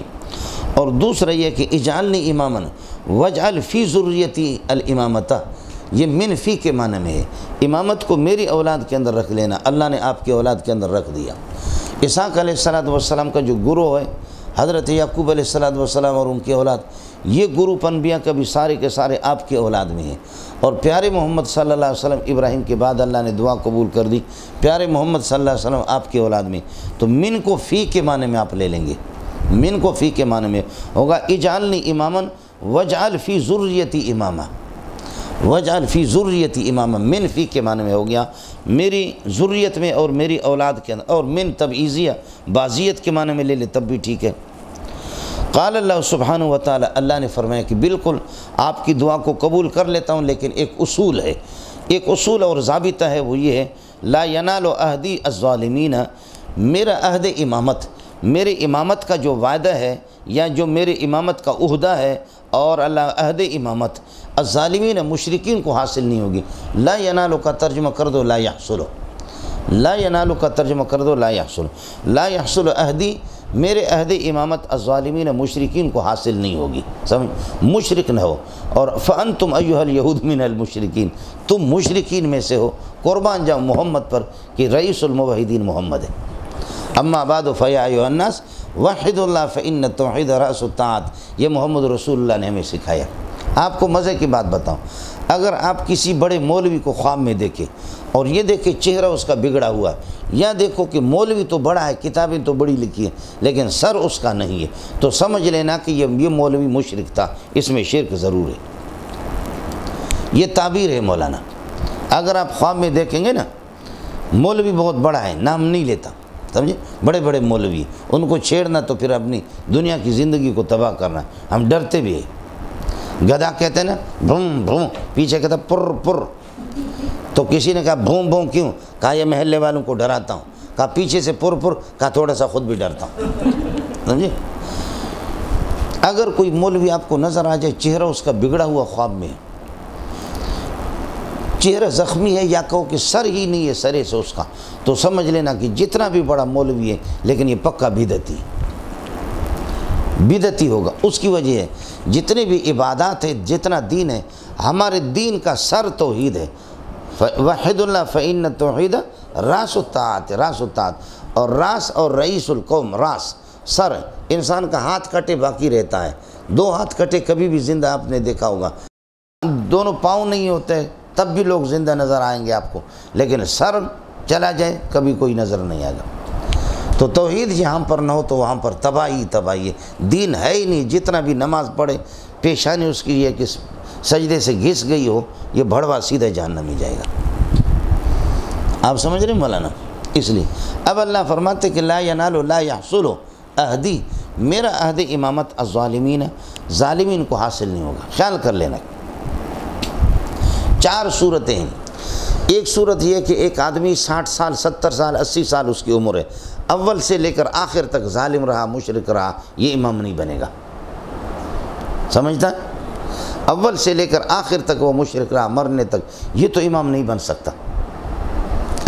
اور دوسرا یہ کہ اجعلنی اماما واجعل فی ذریتی الامامۃ، یہ من فی کے معنی میں ہے، امامت کو میری اولاد کے اندر رکھ لینا، اللہ نے آپ کی اولاد کے اندر رکھ دیا۔ اسحاق علیہ السلام کا جو گروہ ہے، حضرت یعقوب علیہ السلام اور ان کی اولاد، یہ گروپ انبیاء کا بھی سارے کے سارے آپ کی اولاد میں ہیں، اور پیارے محمد صلی اللہ علیہ وسلم ابراہیم کے بعد اللہ نے دعا قبول کر دی، پیارے محمد صلی اللہ علیہ وسلم آپ کی اولاد میں، تو من کو فی کے معنی میں آپ لے لیں گے، من کو فی کے معنی میں ہوگا اجعلنی اماما واجعل فی ذریتی اماما، واجعل فی ذریتی اماما، من فی کے معنی میں ہو گیا میری ذریت میں اور میری اولاد کے اندر، اور من تبعیضیہ بعضیت کے معنی میں لے لے تب بھی ٹھیک ہے۔ قال اللہ سبحانہ وتعالی، اللہ نے فرمایا کہ بالکل آپ کی دعا کو قبول کر لیتا ہوں، لیکن ایک اصول ہے، ایک اصول اور ضابطہ ہے، وہ یہ ہے لا ینال عہدی الظالمین، میرا عہد امامت، میرے امامت کا جو وعدہ ہے یا جو میرے امامت کا عہدہ ہے اور اللہ عہد امامت الظالمین مشرکین کو حاصل نہیں ہوگی۔ لا ینالو کا ترجمہ کر دو لا یحصل، لا ینالو کا ترجمہ کر دو لا یحصل، لا یحصل عہدی، میرے عہد امامت الظالمین مشرکین کو حاصل نہیں ہوگی، سمجھ، مشرک نہ ہو۔ اور فانتم ایھا الیہود من المشرکین، تم مشرکین میں سے ہو، قربان جاؤ محمد پر کہ رئیس الموحدین محمد ہے۔ اما بعد فیا ایھا الناس وحدوا اللہ فإن التوحید رأس الطاعات، یہ محمد رسول اللہ نے ہمیں سکھایا۔ آپ کو مزے کی بات بتاؤں، اگر آپ کسی بڑے مولوی کو خواب میں دیکھیں اور یہ دیکھیں چہرہ اس کا بگڑا ہوا، یا دیکھو کہ مولوی تو بڑا ہے، کتابیں تو بڑی لکھی ہیں، لیکن سر اس کا نہیں ہے، تو سمجھ لینا کہ یہ مولوی مشرک تھا، اس میں شرک ضرور ہے۔ یہ تعبیر ہے مولانا۔ اگر آپ خواب میں دیکھیں گے نا مولوی بہت بڑا ہے، نام نہیں لیتا، سمجھے، بڑے بڑے مولوی، ان کو چھیڑنا تو پھر اپنی دنیا کی زندگی کو تباہ کرنا، ہم ڈرتے بھی ہیں۔ گدھا کہتے ہیں نا بھوم بھوم، پیچھے کہتا پر پر، تو کسی نے کہا بھوم بھوم کیوں؟ کہا یہ محلے والوں کو ڈراتا ہوں۔ کہا پیچھے سے پر پر، کہا تھوڑا سا خود بھی ڈرتا ہوں، سمجھے۔ اگر کوئی مولوی آپ کو نظر آ جائے چہرہ اس کا بگڑا ہوا خواب میں، چہرہ زخمی ہے، یا کہو کہ سر ہی نہیں ہے سرے سے اس کا، تو سمجھ لینا کہ جتنا بھی بڑا مولوی ہے لیکن یہ پکا بدعتی بدعتی ہوگا۔ اس کی وجہ ہے جتنے بھی عبادات ہیں، جتنا دین ہے، ہمارے دین کا سر توحید ہے۔ وحد اللہ فإن التوحید راس الطاعت، راس الطاعت، اور راس اور رئیس القوم، راس سر، انسان کا ہاتھ کٹے باقی رہتا ہے، دو ہاتھ کٹے کبھی بھی زندہ آپ نے دیکھا ہوگا، دونوں پاؤں نہیں ہوتے تب بھی لوگ زندہ نظر آئیں گے آپ کو، لیکن سر چلا جائے کبھی کوئی نظر نہیں آئے گا۔ تو توحید یہاں پر نہ ہو تو وہاں پر تباہی تباہی ہے، دین ہے ہی نہیں۔ جتنا بھی نماز پڑھے پیشانی اس کی یہ کہ سجدے سے گھس گئی ہو، یہ بھڑوا سیدھے جہنم میں جائے گا۔ آپ سمجھ رہے ہیں مولانا؟ اس لیے اب اللہ فرماتے کہ لا ینال لا یحصل عہدی، میرا عہد امامت الظالمین، ظالمین کو حاصل نہیں ہوگا۔ خیال کر لینا، 4 صورتیں ہیں۔ ایک صورت یہ کہ ایک آدمی 60 سال 70 سال 80 سال اس کی عمر ہے، اول سے لے کر آخر تک ظالم رہا، مشرک رہا، یہ امام نہیں بنے گا، سمجھتا ہے؟ اول سے لے کر آخر تک وہ مشرک رہا، مرنے تک، یہ تو امام نہیں بن سکتا۔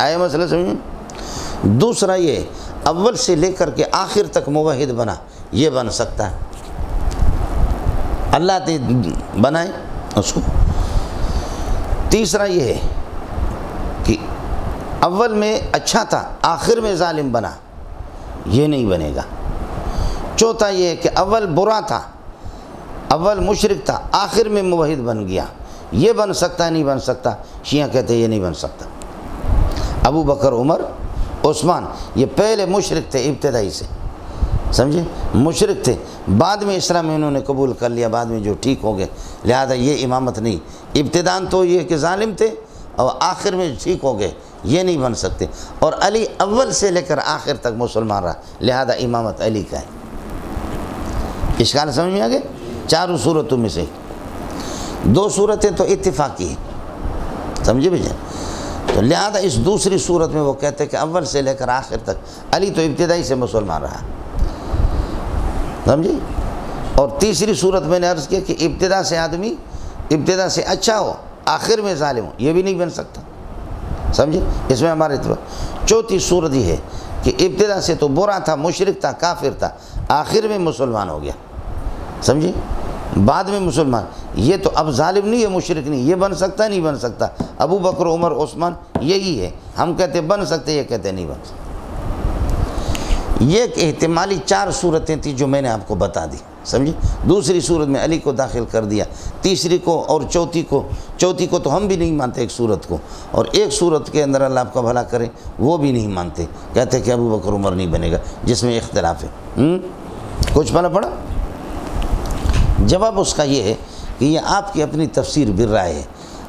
آیا مسئلہ سمجھیں؟ دوسرا یہ اول سے لے کر کے آخر تک موحد بنا، یہ بن سکتا ہے، اللہ نے بنائے اس کو۔ تیسرا یہ ہے کہ اول میں اچھا تھا آخر میں ظالم بنا، یہ نہیں بنے گا۔ چوتھا یہ ہے کہ اول برا تھا، اول مشرک تھا، آخر میں موحد بن گیا، یہ بن سکتا ہے نہیں بن سکتا؟ شیعہ کہتے ہیں یہ نہیں بن سکتا۔ ابو بکر، عمر، عثمان یہ پہلے مشرک تھے ابتدائی سے، سمجھے، مشرک تھے، بعد میں اسلام میں انہوں نے قبول کر لیا، بعد میں جو ٹھیک ہو گئے، لہذا یہ امامت نہیں۔ ابتداً تو یہ کہ ظالم تھے اور آخر میں ٹھیک ہو گئے، یہ نہیں بن سکتے۔ اور علی اول سے لے کر آخر تک مسلمان رہا، لہذا امامت علی کا ہے۔ اشکال سمجھ میں آ گئے؟ 4 صورتوں میں سے 2 صورتیں تو اتفاقی ہیں، سمجھے بھائی؟ تو لہذا اس دوسری صورت میں وہ کہتے ہیں کہ اول سے لے کر آخر تک علی تو ابتدائی سے مسلمان رہا، سمجھے؟ اور تیسری صورت میں نے عرض کیا کہ ابتدا سے آدمی ابتدا سے اچھا ہو، آخر میں ظالم ہو، یہ بھی نہیں بن سکتا، سمجھے؟ اس میں ہمارے اتفاق۔ چوتھی صورت یہ ہے کہ ابتدا سے تو برا تھا، مشرک تھا، کافر تھا، آخر میں مسلمان ہو گیا، سمجھے، بعد میں مسلمان، یہ تو اب ظالم نہیں ہے، مشرک نہیں، یہ بن سکتا نہیں بن سکتا؟ ابو بکر، عمر، عثمان یہی ہے، ہم کہتے بن سکتے، یہ کہتے نہیں بن سکتے۔ یہ ایک احتمالی 4 صورتیں تھیں جو میں نے آپ کو بتا دی، سمجھے؟ دوسری صورت میں علی کو داخل کر دیا، تیسری کو اور چوتھی کو تو ہم بھی نہیں مانتے ایک صورت کو، اور ایک صورت کے اندر اللہ آپ کا بھلا کرے وہ بھی نہیں مانتے، کہتے کہ ابو بکر عمر نہیں بنے گا، جس میں اختلاف ہے۔ کچھ پڑھا پڑا؟ جواب اس کا یہ ہے کہ یہ آپ کی اپنی تفسیر بالرائے ہے۔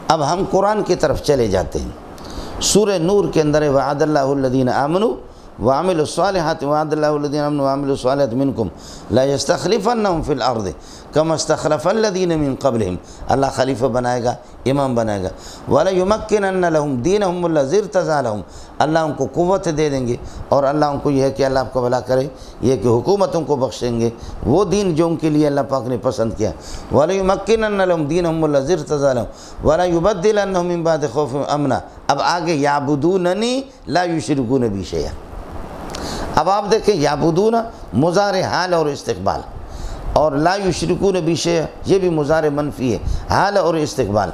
اب ہم قرآن کی طرف چلے جاتے ہیں۔ سورہ نور کے اندر وعد اللہ الذین آمنوا وعملوا الصالحات وعد الله الذين آمنوا وعملوا الصالحات منكم لا يستخلفنهم في الارض كما استخلف الذين من قبلهم، اللہ خلیفہ بنائے گا، امام بنائے گا۔ ولا يمكنن لهم دينهم الذي ارتضى لهم، اللہ ان کو قوت دے دیں گے، اور اللہ ان کو یہ ہے کہ اللہ آپ کو بھلا کرے، یہ کہ حکومتوں کو بخشیں گے وہ دین جو ان کے لیے اللہ پاک نے پسند کیا۔ ولا يمكنن لهم دينهم الذي ارتضى لهم ولا يبدلنهم من بعد خوفهم امنا۔ اب آگے یعبدوننی لا یشرکون بی شیئا۔ اب آپ دیکھیں یعبدون مضارع حال اور استقبال، اور لا یشرکون بی شیئا یہ بھی مضارع منفی ہے، حال اور استقبال۔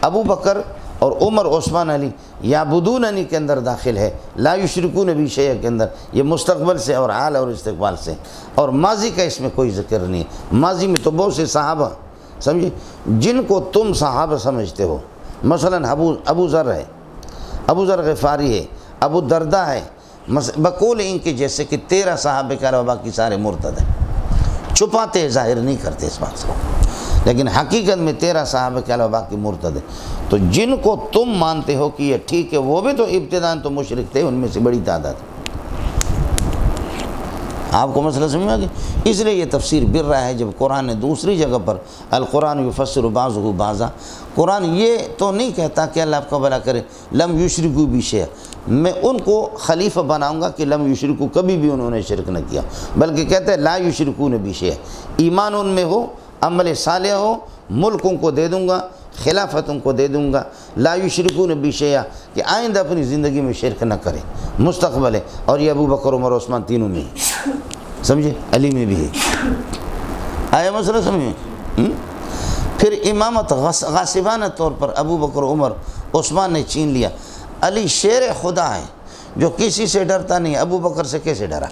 ابو بکر اور عمر عثمان علی یعبدوننی کے اندر داخل ہے، لا یشرکون بی شیئا کے اندر یہ مستقبل سے اور حال اور استقبال سے، اور ماضی کا اس میں کوئی ذکر نہیں ہے۔ ماضی میں تو بہت سے صحابہ سمجھے جن کو تم صحابہ سمجھتے ہو، مثلا ابو ذر ہے، ابو ذر غفاری ہے، ابو دردہ ہے، بقول ان کے جیسے کہ 13 صحابہ کے علاوہ باقی سارے مرتد ہیں، چھپاتے ظاہر نہیں کرتے اس بات کو، لیکن حقیقت میں 13 صحابہ کے علاوہ باقی مرتد ہیں۔ تو جن کو تم مانتے ہو کہ یہ ٹھیک ہے، وہ بھی تو ابتداءً تو مشرک تھے، ان میں سے بڑی تعداد۔ آپ کو مسئلہ سمجھ میں آ گیا؟ اس لیے یہ تفسیر بر رہا ہے جب قرآن نے دوسری جگہ پر القرآن یفسر بعضہ بعضا، قرآن یہ تو نہیں کہتا کہ اللہ آپ کا بھلا کرے لم یشرکوا بی شیئا، میں ان کو خلیفہ بناؤں گا کہ لم یشرکوا کبھی بھی انہوں نے شرک نہ کیا، بلکہ کہتے ہیں لا یشرکون بی شیئا، ایمان ان میں ہو، عمل صالح ہو، ملک ان کو دے دوں گا، خلافت ان کو دے دوں گا، لا یشرکون بی شیئا کہ آئندہ اپنی زندگی میں شرک نہ کرے، مستقبل ہے۔ اور یہ ابو بکر عمر عثمان تینوں میں ہے، سمجھے، علی میں بھی ہے۔ آیا مسئلہ سمجھ میں؟ پھر امامت غاصبانہ طور پر ابو بکر عمر عثمان نے چھین لیا۔ علی شیر خدا ہے جو کسی سے ڈرتا نہیں، ابو بکر سے کیسے ڈرا؟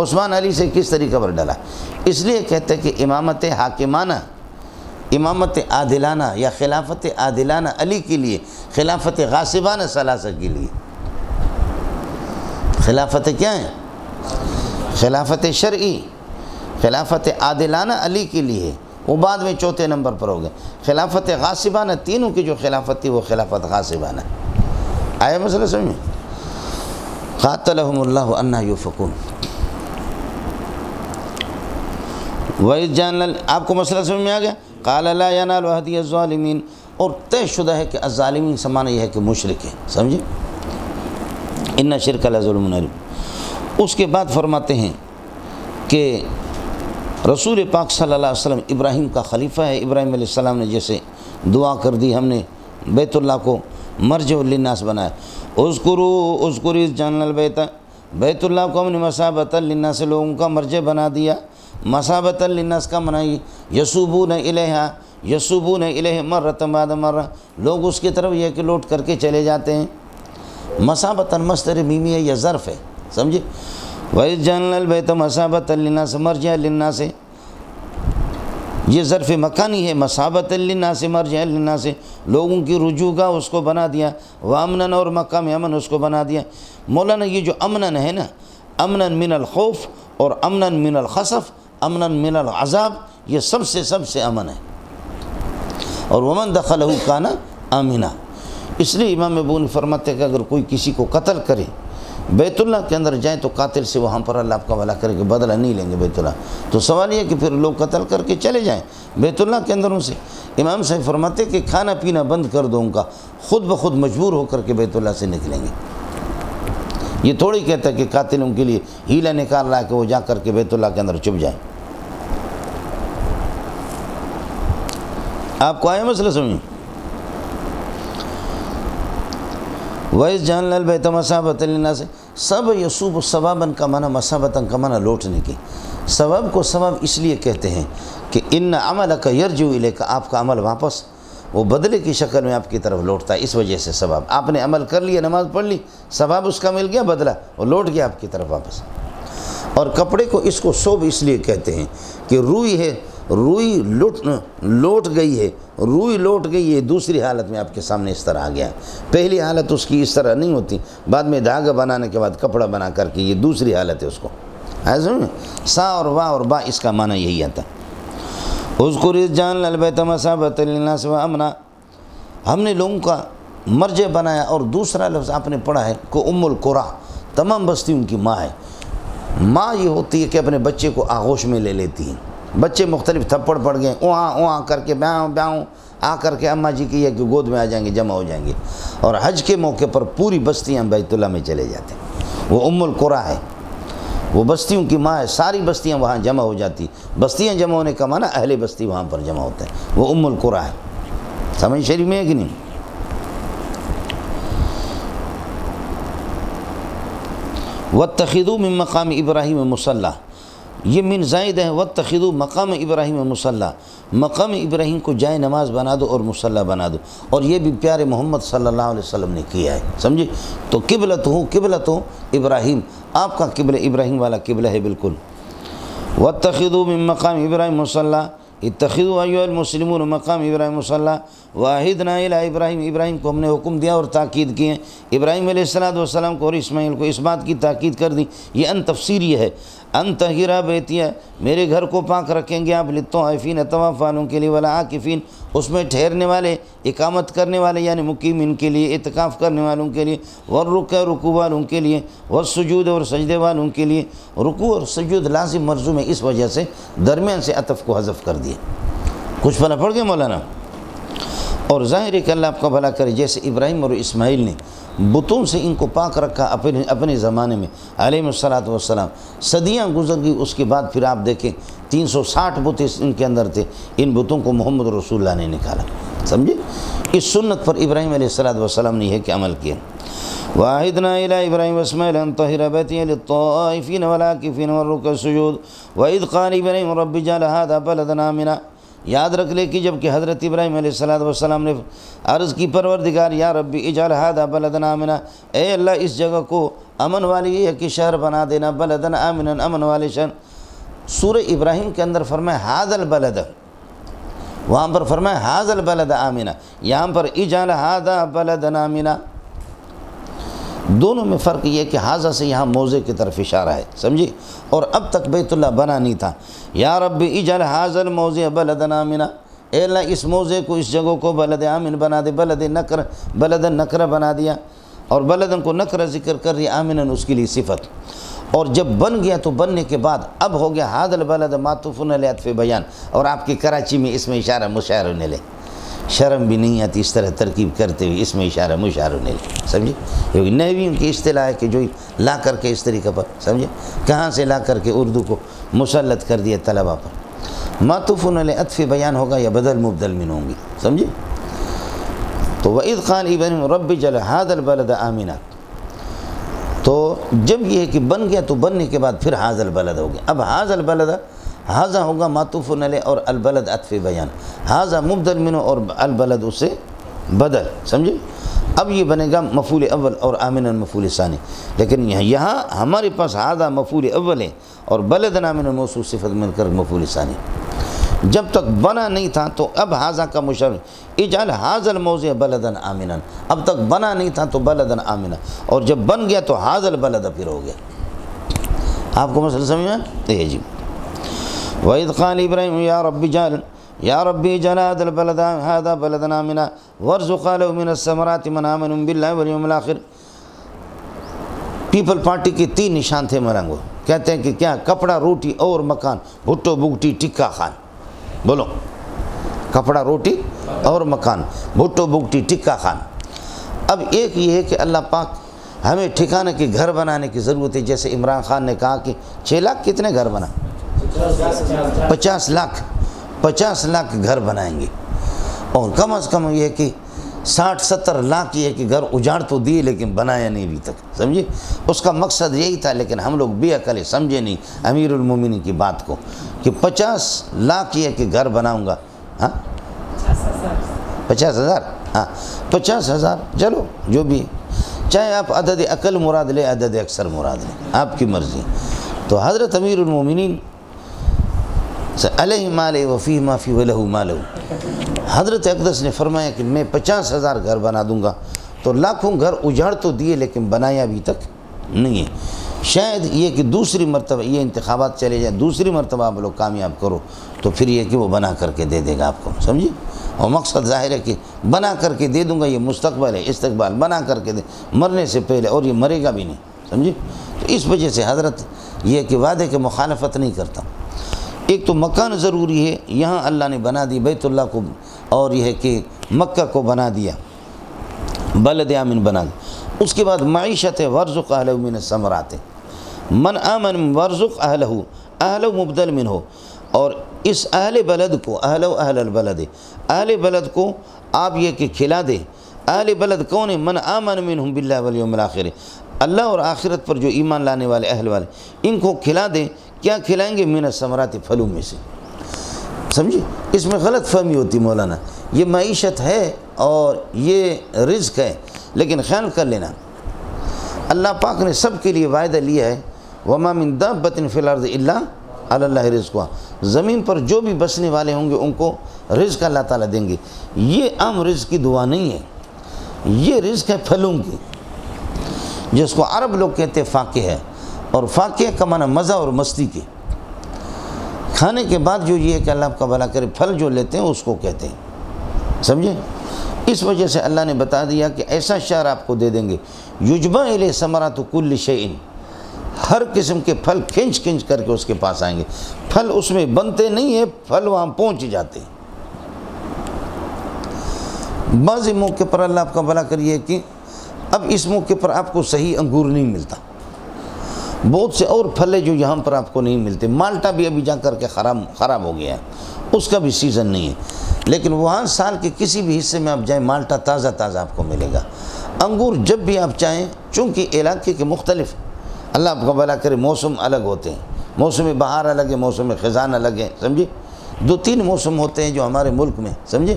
عثمان علی سے کس طریقے پر ڈرا؟ اس لیے کہتے ہیں کہ امامت حاکمانہ، امامت عادلانہ یا خلافت عادلانہ علی کے لیے، خلافت غاصبانہ ثلاثہ کے لیے۔ خلافت کیا ہے؟ خلافت شرعی، خلافت عادلانہ علی کے لیے، وہ بعد میں چوتھے نمبر پر ہو گئے۔ خلافت غاصبانہ تینوں کی جو خلافت تھی وہ خلافت غاصبانہ۔ آیا مسئلہ سمجھ میں؟ قاتلہم اللہ انا یوفکون۔ وَإِذْ جَعَلْنَا، آپ کو مسئلہ سمجھ میں آ گیا؟ قَالَ لَا يَنَالُ عَهْدِيَ الظَّالِمِينَ، اور طے شدہ ہے کہ الظالمین سے معنی یہ ہے کہ مشرک ہے، سمجھے؟ اِنَّ شِرْكَ لَظُلْمٌ عَظِيمٌ۔ اس کے بعد فرماتے ہیں کہ رسول پاک صلی اللہ علیہ وسلم ابراہیم کا خلیفہ ہے۔ ابراہیم علیہ السلام نے جیسے دعا کر دی، ہم نے بیت اللہ کو مرجع للناس بنایا۔ اذکروا اذ جعلنا البیت، بیت اللہ کو ہم نے مثابۃ للناس، لوگوں کا مرجع بنا دیا۔ مثابۃ للناس کا منائی یسوبون الیہا، یسوبون الیہ مرۃ بعد مرہ، لوگ اس کی طرف یہ کہ لوٹ کر کے چلے جاتے ہیں۔ مثابۃ مصدر میمی ہے یا ظرف ہے، سمجھے؟ وَإِذْ جَعَلْنَا الْبَيْتَ مَثَابَةً لِلنَّاسِ مَرْجِعًا لِلنَّاسِ، یہ ظرف مکانی ہے، مَثَابَةً لِلنَّاسِ مَرْجِعًا لِلنَّاسِ، لوگوں کی رجوع گاہ اس کو بنا دیا، وَأَمْنًا، اور مقام امن اس کو بنا دیا۔ مولانا یہ جو امن ہے نا، امن من الخوف اور امن من الخسف، امن من العذاب، یہ سب سے امن ہے، اور ومن دخلہ کان آمنا۔ اس لیے امام ابو نے فرماتے ہیں کہ اگر کوئی کسی کو قتل کرے، بیت اللہ کے اندر جائیں تو قاتل سے وہاں پر اللہ آپ کا بھلا کرے کہ بدلہ نہیں لیں گے بیت اللہ، تو سوال یہ کہ پھر لوگ قتل کر کے چلے جائیں بیت اللہ کے اندر ان سے۔ امام صاحب فرماتے ہیں کہ کھانا پینا بند کر دو ان کا، خود بخود مجبور ہو کر کے بیت اللہ سے نکلیں گے۔ یہ تھوڑی کہتا ہے کہ قاتل ان کے لیے ہیلا نکال رہا ہے کہ وہ جا کر کے بیت اللہ کے اندر چھپ جائیں۔ آپ کو آیا مسئلہ سمجھیں؟ وَإِذْ جَعَلْنَا الْبَيْتَ مَثَابَةً لِلنَّاسِ، سب یسوب ثواباً کا معنی مثابتاً کا معنی لوٹنے کی۔ ثواب کو ثواب اس لیے کہتے ہیں کہ ان عملک یرجع الیک، آپ کا عمل واپس وہ بدلے کی شکل میں آپ کی طرف لوٹتا ہے، اس وجہ سے ثواب۔ آپ نے عمل کر لیا، نماز پڑھ لی، ثواب اس کا مل گیا، بدلہ وہ لوٹ گیا آپ کی طرف واپس۔ اور کپڑے کو اس کو ثوب اس لیے کہتے ہیں کہ روئی ہے، روئی لوٹ گئی ہے، روئی لوٹ گئی ہے دوسری حالت میں آپ کے سامنے اس طرح آ گیا ہے۔ پہلی حالت اس کی اس طرح نہیں ہوتی، بعد میں دھاگا بنانے کے بعد کپڑا بنا کر کے یہ دوسری حالت ہے اس کو۔ ایسا سا اور وا اور با اس کا معنی یہی آتا ہے۔ اذکر اذ جعلنا البیت مثابۃ للناس وامنا، ہم نے لوگوں کا مرجع بنایا۔ اور دوسرا لفظ آپ نے پڑھا ہے کہ ام القریٰ، تمام بستی ان کی ماں ہے۔ ماں یہ ہوتی ہے کہ اپنے بچے کو آغوش میں لے لیتی ہیں، بچے مختلف تھپڑ پڑ گئے وہاں کر کے بیاؤں آ کر کے اماں جی کی ہے کہ گود میں آ جائیں گے، جمع ہو جائیں گے، اور حج کے موقع پر پوری بستیاں بیت اللہ میں چلے جاتے ہیں۔ وہ ام القریٰ ہے، وہ بستیوں کی ماں ہے، ساری بستیاں وہاں جمع ہو جاتی، بستیاں جمع ہونے کا معنی اہل بستی وہاں پر جمع ہوتے ہیں، وہ ام القریٰ ہے۔ سمجھ شریف میں ہے کہ نہیں؟ وَاتَّخِذُوا مِن مَقَامِ إِبْرَاهِيمَ مُصَلَّى، یہ من زائد ہے، وَاتَّخِذُوا مقام ابراہیم مصلی، مقام ابراہیم کو جائے نماز بنا دو اور مصلی بنا دو، اور یہ بھی پیارے محمد صلی اللہ علیہ وسلم نے کیا ہے، سمجھے؟ تو قبلۃ ابراہیم، آپ کا قبلہ ابراہیم والا قبلہ ہے بالکل۔ وَاتَّخِذُوا مِن مَقَامِ إِبْرَاهِيمَ مُصَلَّى، اتخذوا ایھا المسلمون مقام ابراہیم مصلی، وعہدنا الی ابراہیم، ابراہیم کو ہم نے حکم دیا اور تاکید کی ہے، ابراہیم علیہ السلام کو اور اسماعیل کو اس بات کی تاکید کر دی، یہ ان تفسیری ہے، ان طہرا بیتیہ، میرے گھر کو پاک رکھیں گے آپ، للطوافین طواف والوں کے لیے، والعاکفین، اس میں ٹھہرنے والے، اقامت کرنے والے یعنی مقیمین کے لیے، اعتکاف کرنے والوں کے لیے، والرکوع، رکوع والوں کے لیے، والسجود، اور سجدے والوں کے لیے۔ رکوع اور سجود لازم مرزوم ہے، اس وجہ سے درمیان سے عطف کو حذف کر دیا۔ کچھ بھلا پڑھ گئے مولانا؟ اور ظاہر ہے کہ اللہ آپ کا بھلا کرے، جیسے ابراہیم اور اسماعیل نے بتوں سے ان کو پاک رکھا اپنے زمانے میں علیہ السلام، صدیاں گزر گئی، اس کے بعد پھر آپ دیکھیں 360 بت ان کے اندر تھے، ان بتوں کو محمد رسول اللہ نے نکالا، سمجھے؟ اس سنت پر ابراہیم علیہ السلام نے یہ کہ عمل کیا۔ وَعَهِدْنَا إِلَىٰ إِبْرَاهِيمَ وَإِسْمَاعِيلَ أَن طَهِّرَ بَيْتِيَ لِلطَّائِفِينَ وَالْعَاكِفِينَ وَالرُّكَّعِ السُّجُودِ وَإِذْ قَالَ إِبْرَاهِيمُ رَبِّ اجْعَلْ هَٰذَا بَلَدًا آمِنًا، یاد رکھ لے کہ جب کہ حضرت ابراہیم علیہ السلام نے عرض کی، پروردگار یا ربی اجعل هذا بلدنا آمنا، اے اللہ اس جگہ کو امن والی ہے کہ شہر بنا دینا، بلدن آمنا، امن والے شہر۔ سورہ ابراہیم کے اندر فرمایا ھذا البلد، وہاں پر فرمایا ھذا البلد آمنا، یہاں پر اجعل هذا بلدنا آمنا۔ دونوں میں فرق یہ ہے کہ ھذا سے یہاں موضع کی طرف اشارہ ہے، سمجھے؟ اور اب تک بیت اللہ بنا نہیں تھا۔ یا رب اجعل ھذا الموضع بلدنا آمنا، اے اللہ اس موضع کو، اس جگہ کو بلد آمن بنا دے، بلد نکرہ بنا دیا، اور بلدن کو نکرہ ذکر کر رہی، آمنن اس کے لیے صفت۔ اور جب بن گیا تو بننے کے بعد اب ہو گیا ھذا البلد معطوف علی عطف بیان، اور آپ کی کراچی میں اس میں اشارہ مشار ہونے لے، شرم بھی نہیں آتی اس طرح ترکیب کرتے ہوئے، اس میں اشارہ مشار ہونے لے، سمجھے؟ کیونکہ نحویوں کی اصطلاح ہے کہ جو لا کر کے اس طریقے پر، سمجھے؟ کہاں سے لا کر کے اردو کو مسلط کر دیا طلبہ پر، معطوف علی عطف بیان ہوگا یا بدل مبدل من ہوں گی، سمجھے؟ تو وَإِذْ قَالَ إِبْرَاهِيمُ رَبِّ اجْعَلْ هَٰذَا الْبَلَدَ آمِنًا، تو جب یہ ہے کہ بن گیا تو بننے کے بعد پھر ھذا البلد ہو گیا۔ اب ھذا البلد، ھذا ہوگا معطوف علی اور البلد عطف بیان، ھذا مبدل منہ اور البلد اس سے بدل، سمجھے؟ اب یہ بنے گا مفعول اول اور آمنا مفعول ثانی، لیکن یہاں ہمارے پاس ھذا مفعول اول ہے اور بلدن آمنا موصوف صفت مل کر مفعول ثانی۔ جب تک بنا نہیں تھا تو اب ھذا کا مشابہ، اجعل ھذا الموضع بلدن آمنا، اب تک بنا نہیں تھا تو بلدن آمنا، اور جب بن گیا تو ھذا البلد پھر ہو گیا۔ آپ کو مسئلہ سمجھ میں ہے جی؟ وَإِذْ قَالَ إِبْرَاهِيمُ يَا رَبِّ اجْعَلْ هَٰذَا بَلَدًا آمِنًا وَارْزُقْ أَهْلَهُ مِنَ الثَّمَرَاتِ مَنْ آمَنَ بِاللَّهِ وَالْيَوْمِ الْآخِرِ۔ پیپل پارٹی کے 3 نشان تھے ملنگو، کہتے ہیں کہ کیا؟ کپڑا، روٹی اور مکان، بھٹو بگٹی ٹکا خان، بولو، کپڑا، روٹی اور مکان، بھٹو بگٹی ٹکا خان۔ اب ایک یہ ہے کہ اللہ پاک ہمیں ٹھکانے کے گھر بنانے کی ضرورت ہے، جیسے عمران خان نے کہا کہ 6 لاکھ کتنے گھر بنا؟ 50 لاکھ گھر بنائیں گے، اور کم از کم یہ ہے کہ 60-70 لاکھ یہ ہے کہ گھر اجاڑ تو دیے لیکن بنایا نہیں ابھی تک، سمجھے؟ اس کا مقصد یہی تھا، لیکن ہم لوگ بے عقل سمجھے نہیں امیر المومنین کی بات کو کہ 50 لاکھ یہ ہے کہ گھر بناؤں گا، ہاں 50,000، ہاں 50,000، چلو جو بھی، چاہے آپ عدد اقل مراد لے عدد اکثر مراد لیں، آپ کی مرضی۔ تو حضرت امیر المومنین علیہ مال وفی ما فی ولہ مال، حضرت اقدس نے فرمایا کہ میں 50,000 گھر بنا دوں گا، تو لاکھوں گھر اجاڑ تو دیے لیکن بنایا ابھی تک نہیں ہے۔ شاید یہ کہ دوسری مرتبہ یہ انتخابات چلے جائیں، دوسری مرتبہ آپ لوگ کامیاب کرو تو پھر یہ کہ وہ بنا کر کے دے دے گا آپ کو، سمجھے؟ اور مقصد ظاہر ہے کہ بنا کر کے دے دوں گا، یہ مستقبل ہے، استقبال، بنا کر کے دے، مرنے سے پہلے، اور یہ مرے گا بھی نہیں، سمجھے؟ تو اس وجہ سے حضرت یہ کہ وعدے کے مخالفت نہیں کرتا. ایک تو مکان ضروری ہے، یہاں اللہ نے بنا دی بیت اللہ کو، اور یہ ہے کہ مکہ کو بنا دیا، بلد آمن بنا دیا. اس کے بعد معیشت ہے، ورزق اہلہ من الثمرات، من آمن ورزق اہلہ، اہلہ مبدل من ہو، اور اس اہل بلد کو، اہلہ اہل البلد، اہل بلد کو آپ یہ کہ کھلا دیں. اہل بلد کون ہے؟ من آمن منہم باللہ والیوم الآخر، اللہ اور آخرت پر جو ایمان لانے والے اہل والے، ان کو کھلا دیں. کیا کھلائیں گے؟ من الثمرات، پھلوں میں سے. سمجھے؟ اس میں غلط فہمی ہوتی مولانا، یہ معیشت ہے اور یہ رزق ہے، لیکن خیال کر لینا اللہ پاک نے سب کے لیے وعدہ لیا ہے، وما من دابۃ فی الارض الا علی اللہ رزقها، زمین پر جو بھی بسنے والے ہوں گے ان کو رزق اللہ تعالیٰ دیں گے. یہ عام رزق کی دعا نہیں ہے، یہ رزق ہے پھلوں کی، جس کو عرب لوگ کہتے ہیں فاقہ ہے، اور فاقہ کا معنی مزہ اور مستی کے. کھانے کے بعد جو یہ ہے کہ اللہ آپ کا بھلا کرے پھل جو لیتے ہیں اس کو کہتے ہیں. سمجھے؟ اس وجہ سے اللہ نے بتا دیا کہ ایسا شہر آپ کو دے دیں گے، یجبا الیہ ثمرات کل شیء، ہر قسم کے پھل کھینچ کھینچ کر کے اس کے پاس آئیں گے. پھل اس میں بنتے نہیں ہیں، پھل وہاں پہنچ جاتے ہیں. بعض موقع پر اللہ آپ کا بھلا کریے کہ اب اس موقع پر آپ کو صحیح انگور نہیں ملتا، بہت سے اور پھل ہے جو یہاں پر آپ کو نہیں ملتے. مالٹا بھی ابھی جا کر کے خراب ہو گیا ہے، اس کا بھی سیزن نہیں ہے، لیکن وہاں سال کے کسی بھی حصے میں آپ جائیں مالٹا تازہ تازہ آپ کو ملے گا. انگور جب بھی آپ چاہیں، چونکہ علاقے کے مختلف اللہ آپ کا بھلا کرے موسم الگ ہوتے ہیں، موسم بہار الگ ہے، موسم خزان الگ ہے. سمجھے؟ 2-3 موسم ہوتے ہیں جو ہمارے ملک میں، سمجھے؟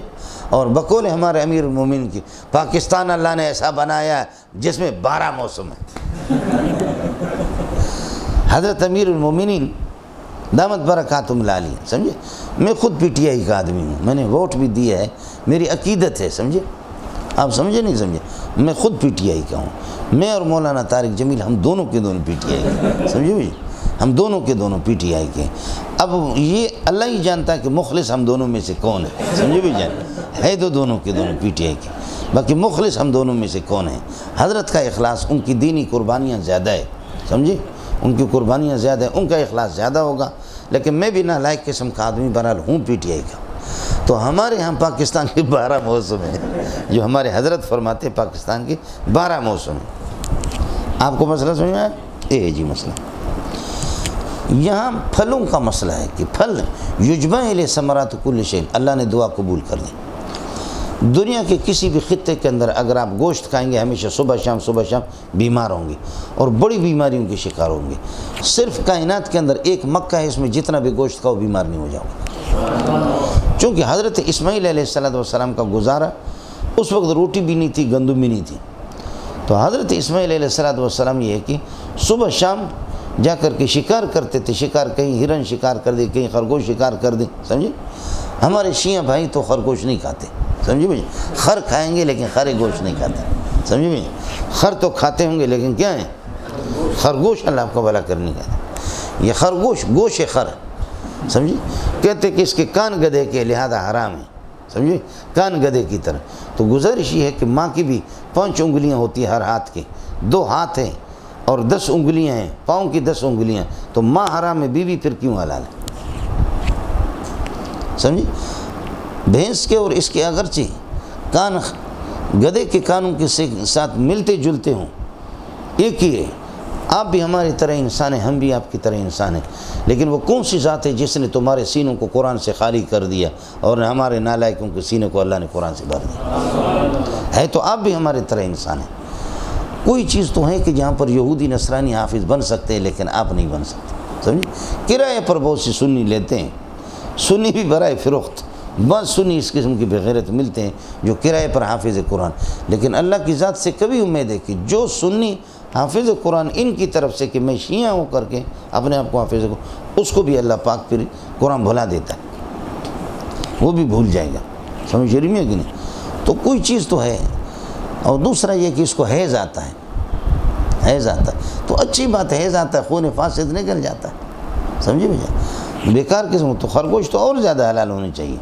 اور بقول ہمارے امیر المومنین کی، پاکستان اللہ نے ایسا بنایا ہے جس میں 12 موسم ہیں. حضرت امیر المومنین دامت برکاتہم العالیہ، سمجھے؟ میں خود پی ٹی آئی کا آدمی ہوں، میں نے ووٹ بھی دیا ہے، میری عقیدت ہے. سمجھے؟ آپ سمجھے نہیں سمجھے؟ میں خود پی ٹی آئی کا ہوں، میں اور مولانا طارق جمیل ہم دونوں کے دونوں پی ٹی آئی کے، سمجھے بھائی؟ ہم دونوں کے دونوں پی ٹی آئی کے. اب یہ اللہ ہی جانتا ہے کہ مخلص ہم دونوں میں سے کون ہے. سمجھے بھائی جان؟ ہے تو دونوں کے دونوں پی ٹی آئی کے، باقی مخلص ہم دونوں میں سے کون ہیں؟ حضرت کا اخلاص، ان کی دینی قربانیاں زیادہ ہے. سمجھے؟ ان کی قربانیاں زیادہ ہیں، ان کا اخلاص زیادہ ہوگا. لیکن میں بھی نالائق قسم کا آدمی بہرحال ہوں پی ٹی آئی کا. تو ہمارے ہاں پاکستان کے 12 موسم ہیں، جو ہمارے حضرت فرماتے ہیں پاکستان کے 12 موسم ہیں. آپ کو مسئلہ سمجھ میں آیا؟ یہ ہے جی مسئلہ. یہاں پھلوں کا مسئلہ ہے کہ پھل یجبا الیہ ثمرات کل شیء، اللہ نے دعا قبول کر لی. دنیا کے کسی بھی خطے کے اندر اگر آپ گوشت کھائیں گے ہمیشہ صبح شام بیمار ہوں گے اور بڑی بیماریوں کے شکار ہوں گے. صرف کائنات کے اندر ایک مکہ ہے، اس میں جتنا بھی گوشت کھاؤ بیمار نہیں ہو جاؤ گے. چونکہ حضرت اسماعیل علیہ السلام کا گزارا اس وقت روٹی بھی نہیں تھی، گندم بھی نہیں تھی. تو حضرت اسماعیل علیہ السلام یہ ہے کہ صبح شام جا کر کے شکار کرتے تھے. شکار کہیں ہرن شکار کر دے، کہیں خرگوش شکار کر دے. سمجھے؟ ہمارے شیعہ بھائی تو خرگوش نہیں کھاتے. سمجھے بھائی؟ خر کھائیں گے لیکن خر گوشت نہیں کھاتے. سمجھے بھائی؟ خر تو کھاتے ہوں گے لیکن کیا ہے؟ خرگوش اللہ آپ کو بھلا کرنے کا. یہ خرگوش گوشت خر، سمجھے؟ کہتے کہ اس کے کان گدھے کے لہذا حرام ہے. سمجھے؟ کان گدھے کی طرح. تو گزارش یہ ہے کہ ماں کی بھی 5 انگلیاں ہوتی ہیں ہر ہاتھ کے، 2 ہاتھ ہیں اور 10 انگلیاں ہیں، پاؤں کی 10 انگلیاں. تو ماں حرام ہے، بیوی پھر کیوں حلال ہے؟ سمجھے؟ بھینس کے اور اس کے اگرچہ کان گدھے کے کانوں کے ساتھ ملتے جلتے ہوں، ایک ہی ہے. آپ بھی ہماری طرح انسان ہیں، ہم بھی آپ کی طرح انسان ہیں. لیکن وہ کون سی ذات ہے جس نے تمہارے سینوں کو قرآن سے خالی کر دیا اور ہمارے نالائقوں کے سینے کو اللہ نے قرآن سے بھر دیا؟ ہے تو آپ بھی ہمارے طرح انسان ہیں. کوئی چیز تو ہے کہ جہاں پر یہودی نصرانی حافظ بن سکتے ہیں لیکن آپ نہیں بن سکتے. سمجھے؟ کرائے پر بہت سی سنی لیتے ہیں، سنی بھی برائے فروخت. بعض سنی اس قسم کی بغیرت ملتے ہیں جو کرائے پر حافظ قرآن. لیکن اللہ کی ذات سے کبھی امید ہے کہ جو سنی حافظ قرآن ان کی طرف سے کہ میں شیعہ ہو کر کے اپنے آپ کو حافظ کو، اس کو بھی اللہ پاک پھر قرآن بھلا دیتا ہے، وہ بھی بھول جائے گا. سمجھ رہی ہے کہ نہیں؟ تو کوئی چیز تو ہے. اور دوسرا یہ کہ اس کو حیض آتا ہے، حیض آتا ہے تو اچھی بات ہے، حیض آتا ہے خون فاسد نکل جاتا ہے. سمجھے بھیا؟ بیکار قسم تو خرگوش تو اور زیادہ حلال ہونے چاہیے.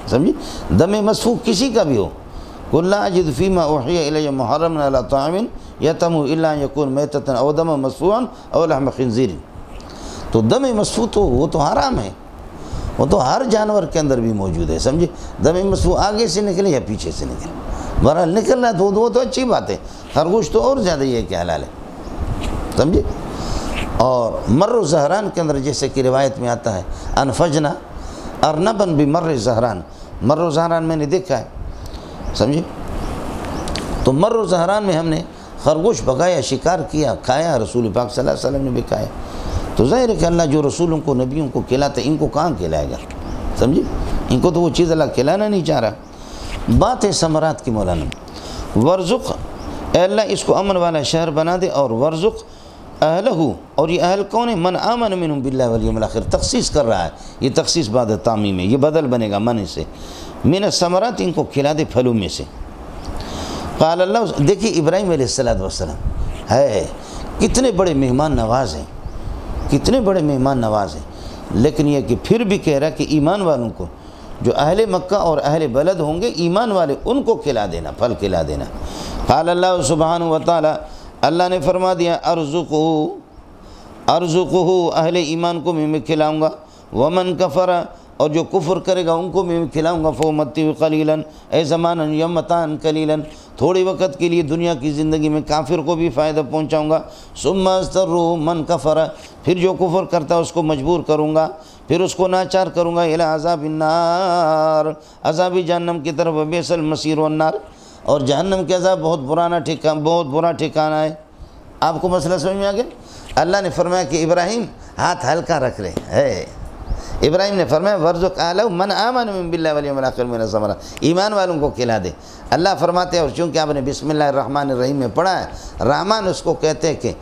سمجھے؟ دم مسفوک کسی کا بھی ہو، قُلْ لَا أَجِدُ فِيمَا أُوحِيَ إِلَيَّ مُحَرَّمًا عَلَىٰ طَاعِمٍ یتم الا یکون میتۃ او دم مسفوعا او لحم خنزیر، تو دم مسفوع تو وہ تو حرام ہے، وہ تو ہر جانور کے اندر بھی موجود ہے، سمجھے؟ دم مسفوع آگے سے نکلے یا پیچھے سے نکلے، بہرحال نکل رہا ہے تو وہ تو اچھی بات ہے، خرگوش تو اور زیادہ یہ کہ حلال ہے، سمجھے؟ اور مر زہران کے اندر جیسے کہ روایت میں آتا ہے انفجنا ارنبا بمر زہران، مر زہران میں نے دیکھا ہے، سمجھے؟ تو مر زہران میں ہم نے خرگوش پکایا، شکار کیا، کھایا، رسول پاک صلی اللہ علیہ وسلم نے بھی کھایا، تو ظاہر ہے کہ اللہ جو رسولوں کو نبیوں کو کھلاتے ان کو کہاں کھلائے گا، سمجھے؟ ان کو تو وہ چیز اللہ کھلانا نہیں چاہ رہا۔ بات ہے ثمرات کی مولانا، ورزق، اے اللہ اس کو امن والا شہر بنا دے، اور ورزق اہلہ، اور یہ اہل کون ہے؟ من آمن منہم باللہ والیوم الآخر، تخصیص کر رہا ہے، یہ تخصیص بعد تعمیم ہے، یہ بدل بنے گا من سے، من الثمرات، ان کو کھلا دے پھلوں میں سے۔ قال اللہ، دیکھیے ابراہیم علیہ السلام ہے کتنے بڑے مہمان نواز ہیں، کتنے بڑے مہمان نواز ہیں، لیکن یہ کہ پھر بھی کہہ رہا کہ ایمان والوں کو، جو اہل مکہ اور اہل بلد ہوں گے ایمان والے، ان کو کھلا دینا، پھل کھلا دینا۔ قال اللہ سبحانہ وتعالی، اللہ نے فرما دیا ارزقہ، اہل ایمان کو میں کھلاؤں گا، ومن کفر، اور جو کفر کرے گا ان کو میں کھلاؤں گا، فَأُمَتِّعُهُ قَلِيلًا، اے زمانًا یا متاعًا قلیلاً، تھوڑے وقت کے لیے دنیا کی زندگی میں کافر کو بھی فائدہ پہنچاؤں گا، ثُمَّ أَضْطَرُّهُ مَنْ کَفَرَ، پھر جو کفر کرتا ہے اس کو مجبور کروں گا، پھر اس کو ناچار کروں گا، إِلَىٰ عَذَابِ النَّارِ، عذاب جہنم کی طرف، وَبِئْسَ الْمَصِيرُ وَالنَّارِ، اور جہنم کے عذاب بہت برا ٹھکانہ ہے۔ آپ کو مسئلہ سمجھ میں آ گیا؟ اللہ نے فرمایا کہ ابراہیم ہاتھ ہلکا رکھ رہے ہے، ابراہیم نے فرمایا ورزق اہلہ من آمن من باللہ والیوم الآخر من الثمرات، ایمان والوں کو کھلا دے۔ اللہ فرماتے ہیں، اور چونکہ آپ نے بسم اللہ الرحمن الرحیم میں پڑھا ہے، رحمان اس کو کہتے ہیں کہ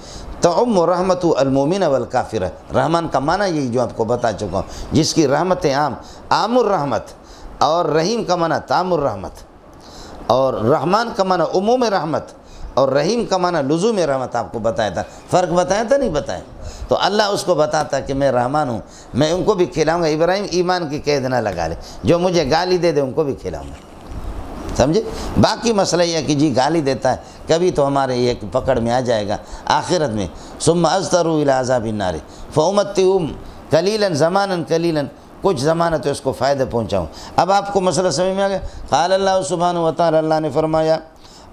تعم رحمت المومن والکافر، رحمان کا معنی یہی جو آپ کو بتا چکا ہوں، جس کی رحمت عام، عام الرحمت، اور رحیم کا معنی تام الرحمت، اور رحمان کا معنی عموم رحمت، اور رحیم کا معنی لزوم رحمت، آپ کو بتایا تھا، فرق بتایا تھا نہیں بتایا؟ تو اللہ اس کو بتاتا کہ میں رحمان ہوں، میں ان کو بھی کھلاؤں گا، ابراہیم ایمان کی قید نہ لگا لے، جو مجھے گالی دے دے ان کو بھی کھلاؤں گا، سمجھے؟ باقی مسئلہ یہ ہے کہ جی گالی دیتا ہے، کبھی تو ہمارے یہ پکڑ میں آ جائے گا آخرت میں، ثم اضطروا الی عذاب النار فامتعهم قلیلا زمانا قلیلا، کچھ زمانہ تو اس کو فائدہ پہنچاؤں۔ اب آپ کو مسئلہ سمجھ میں آ گیا؟ قال اللہ سبحانہ وتعالی، اللہ نے فرمایا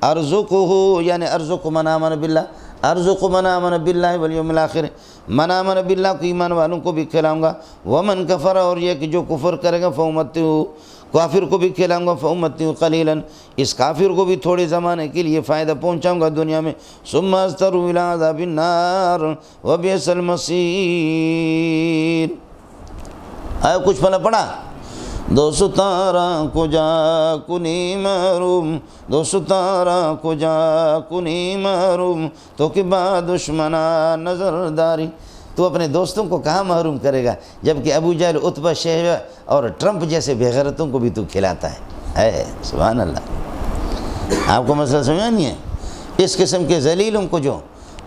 ارزقہ، یعنی ارزق من آمن باللہ، ارزق من آمن باللہ والیوم الآخر، من آمن باللہ کو ایمان والوں کو بھی کھلاؤں گا، ومن کفر، اور یہ کہ جو کفر کرے گا، فامتعہ، کافر کو بھی کھلاؤں گا، فامتعہ قلیلا، اس کافر کو بھی تھوڑے زمانے کے لیے فائدہ پہنچاؤں گا دنیا میں، ثم اضطروا الی عذاب النار وبئس المصیر۔ آیا کچھ پھلا پڑا؟ دو ستارہ کو جا کنی محروم، دو ستارہ کو جا کنی محروم، تو کہ با دشمنا نظرداری، تو اپنے دوستوں کو کہاں محروم کرے گا، جبکہ ابو جہل، عتبہ، شیبہ اور ٹرمپ جیسے بے غیرتوں کو بھی تو کھلاتا ہے، سبحان اللہ۔ آپ کو مسئلہ سمجھا نہیں ہے؟ اس قسم کے ذلیلوں کو جو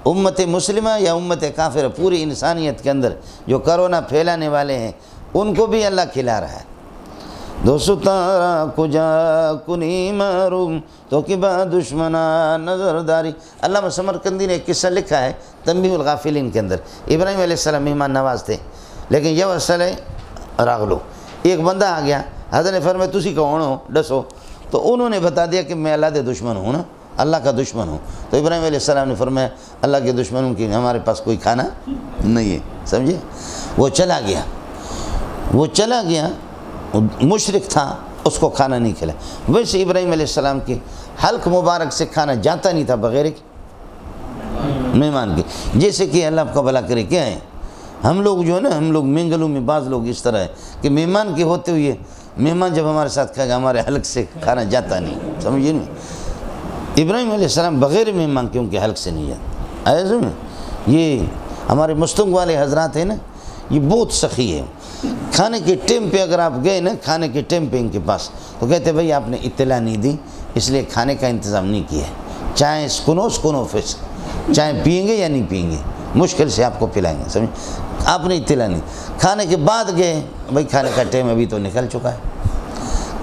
امت مسلمہ یا امت کافر، پوری انسانیت کے اندر جو کرونا پھیلانے والے ہیں، ان کو بھی اللہ کھلا رہا ہے۔ دو ستارہ کو جا کنی محروم، تو کہ با دشمنا نظرداری۔ علامہ سمرقندی نے ایک قصہ لکھا ہے تنبیہ الغافلین کے اندر، ابراہیم علیہ السلام مہمان نواز تھے، لیکن یہ مسئلہ راغ لو، ایک بندہ آ گیا، حضرت نے فرمایا تسی کون ہو، ڈسو، تو انہوں نے بتا دیا کہ میں اللہ دے دشمن ہوں نا، اللہ کا دشمن ہوں۔ تو ابراہیم علیہ السلام نے فرمایا اللہ کے دشمنوں کی ہمارے پاس کوئی کھانا نہیں ہے، سمجھے؟ وہ چلا گیا، مشرک تھا، اس کو کھانا نہیں کھلا۔ ویسے ابراہیم علیہ السلام کے حلق مبارک سے کھانا جاتا نہیں تھا بغیر مہمان کے، جیسے کہ اللہ کا بھلا کرے کیا ہے، ہم لوگ جو ہے نا، ہم لوگ منگلوں میں بعض لوگ اس طرح ہے کہ مہمان کے ہوتے ہوئے، مہمان جب ہمارے ساتھ کھائے گا ہمارے حلق سے کھانا جاتا نہیں، سمجھے نہیں؟ ابراہیم علیہ السلام بغیر مہمان کے ان کے حلق سے نہیں جاتا۔ ایسے میں یہ ہمارے مستنگ والے حضرات ہیں نا، یہ بہت سخی ہے، کھانے کے ٹائم پہ اگر آپ گئے نا، کھانے کے ٹائم پہ ان کے پاس، تو کہتے بھائی آپ نے اطلاع نہیں دی، اس لیے کھانے کا انتظام نہیں کیا ہے، چائے سکنو فیس، چائے پئیں گے یا نہیں پئیں گے، مشکل سے آپ کو پلائیں گے، سمجھ؟ آپ نے اطلاع نہیں، کھانے کے بعد گئے، بھائی کھانے کا ٹائم ابھی تو نکل چکا ہے،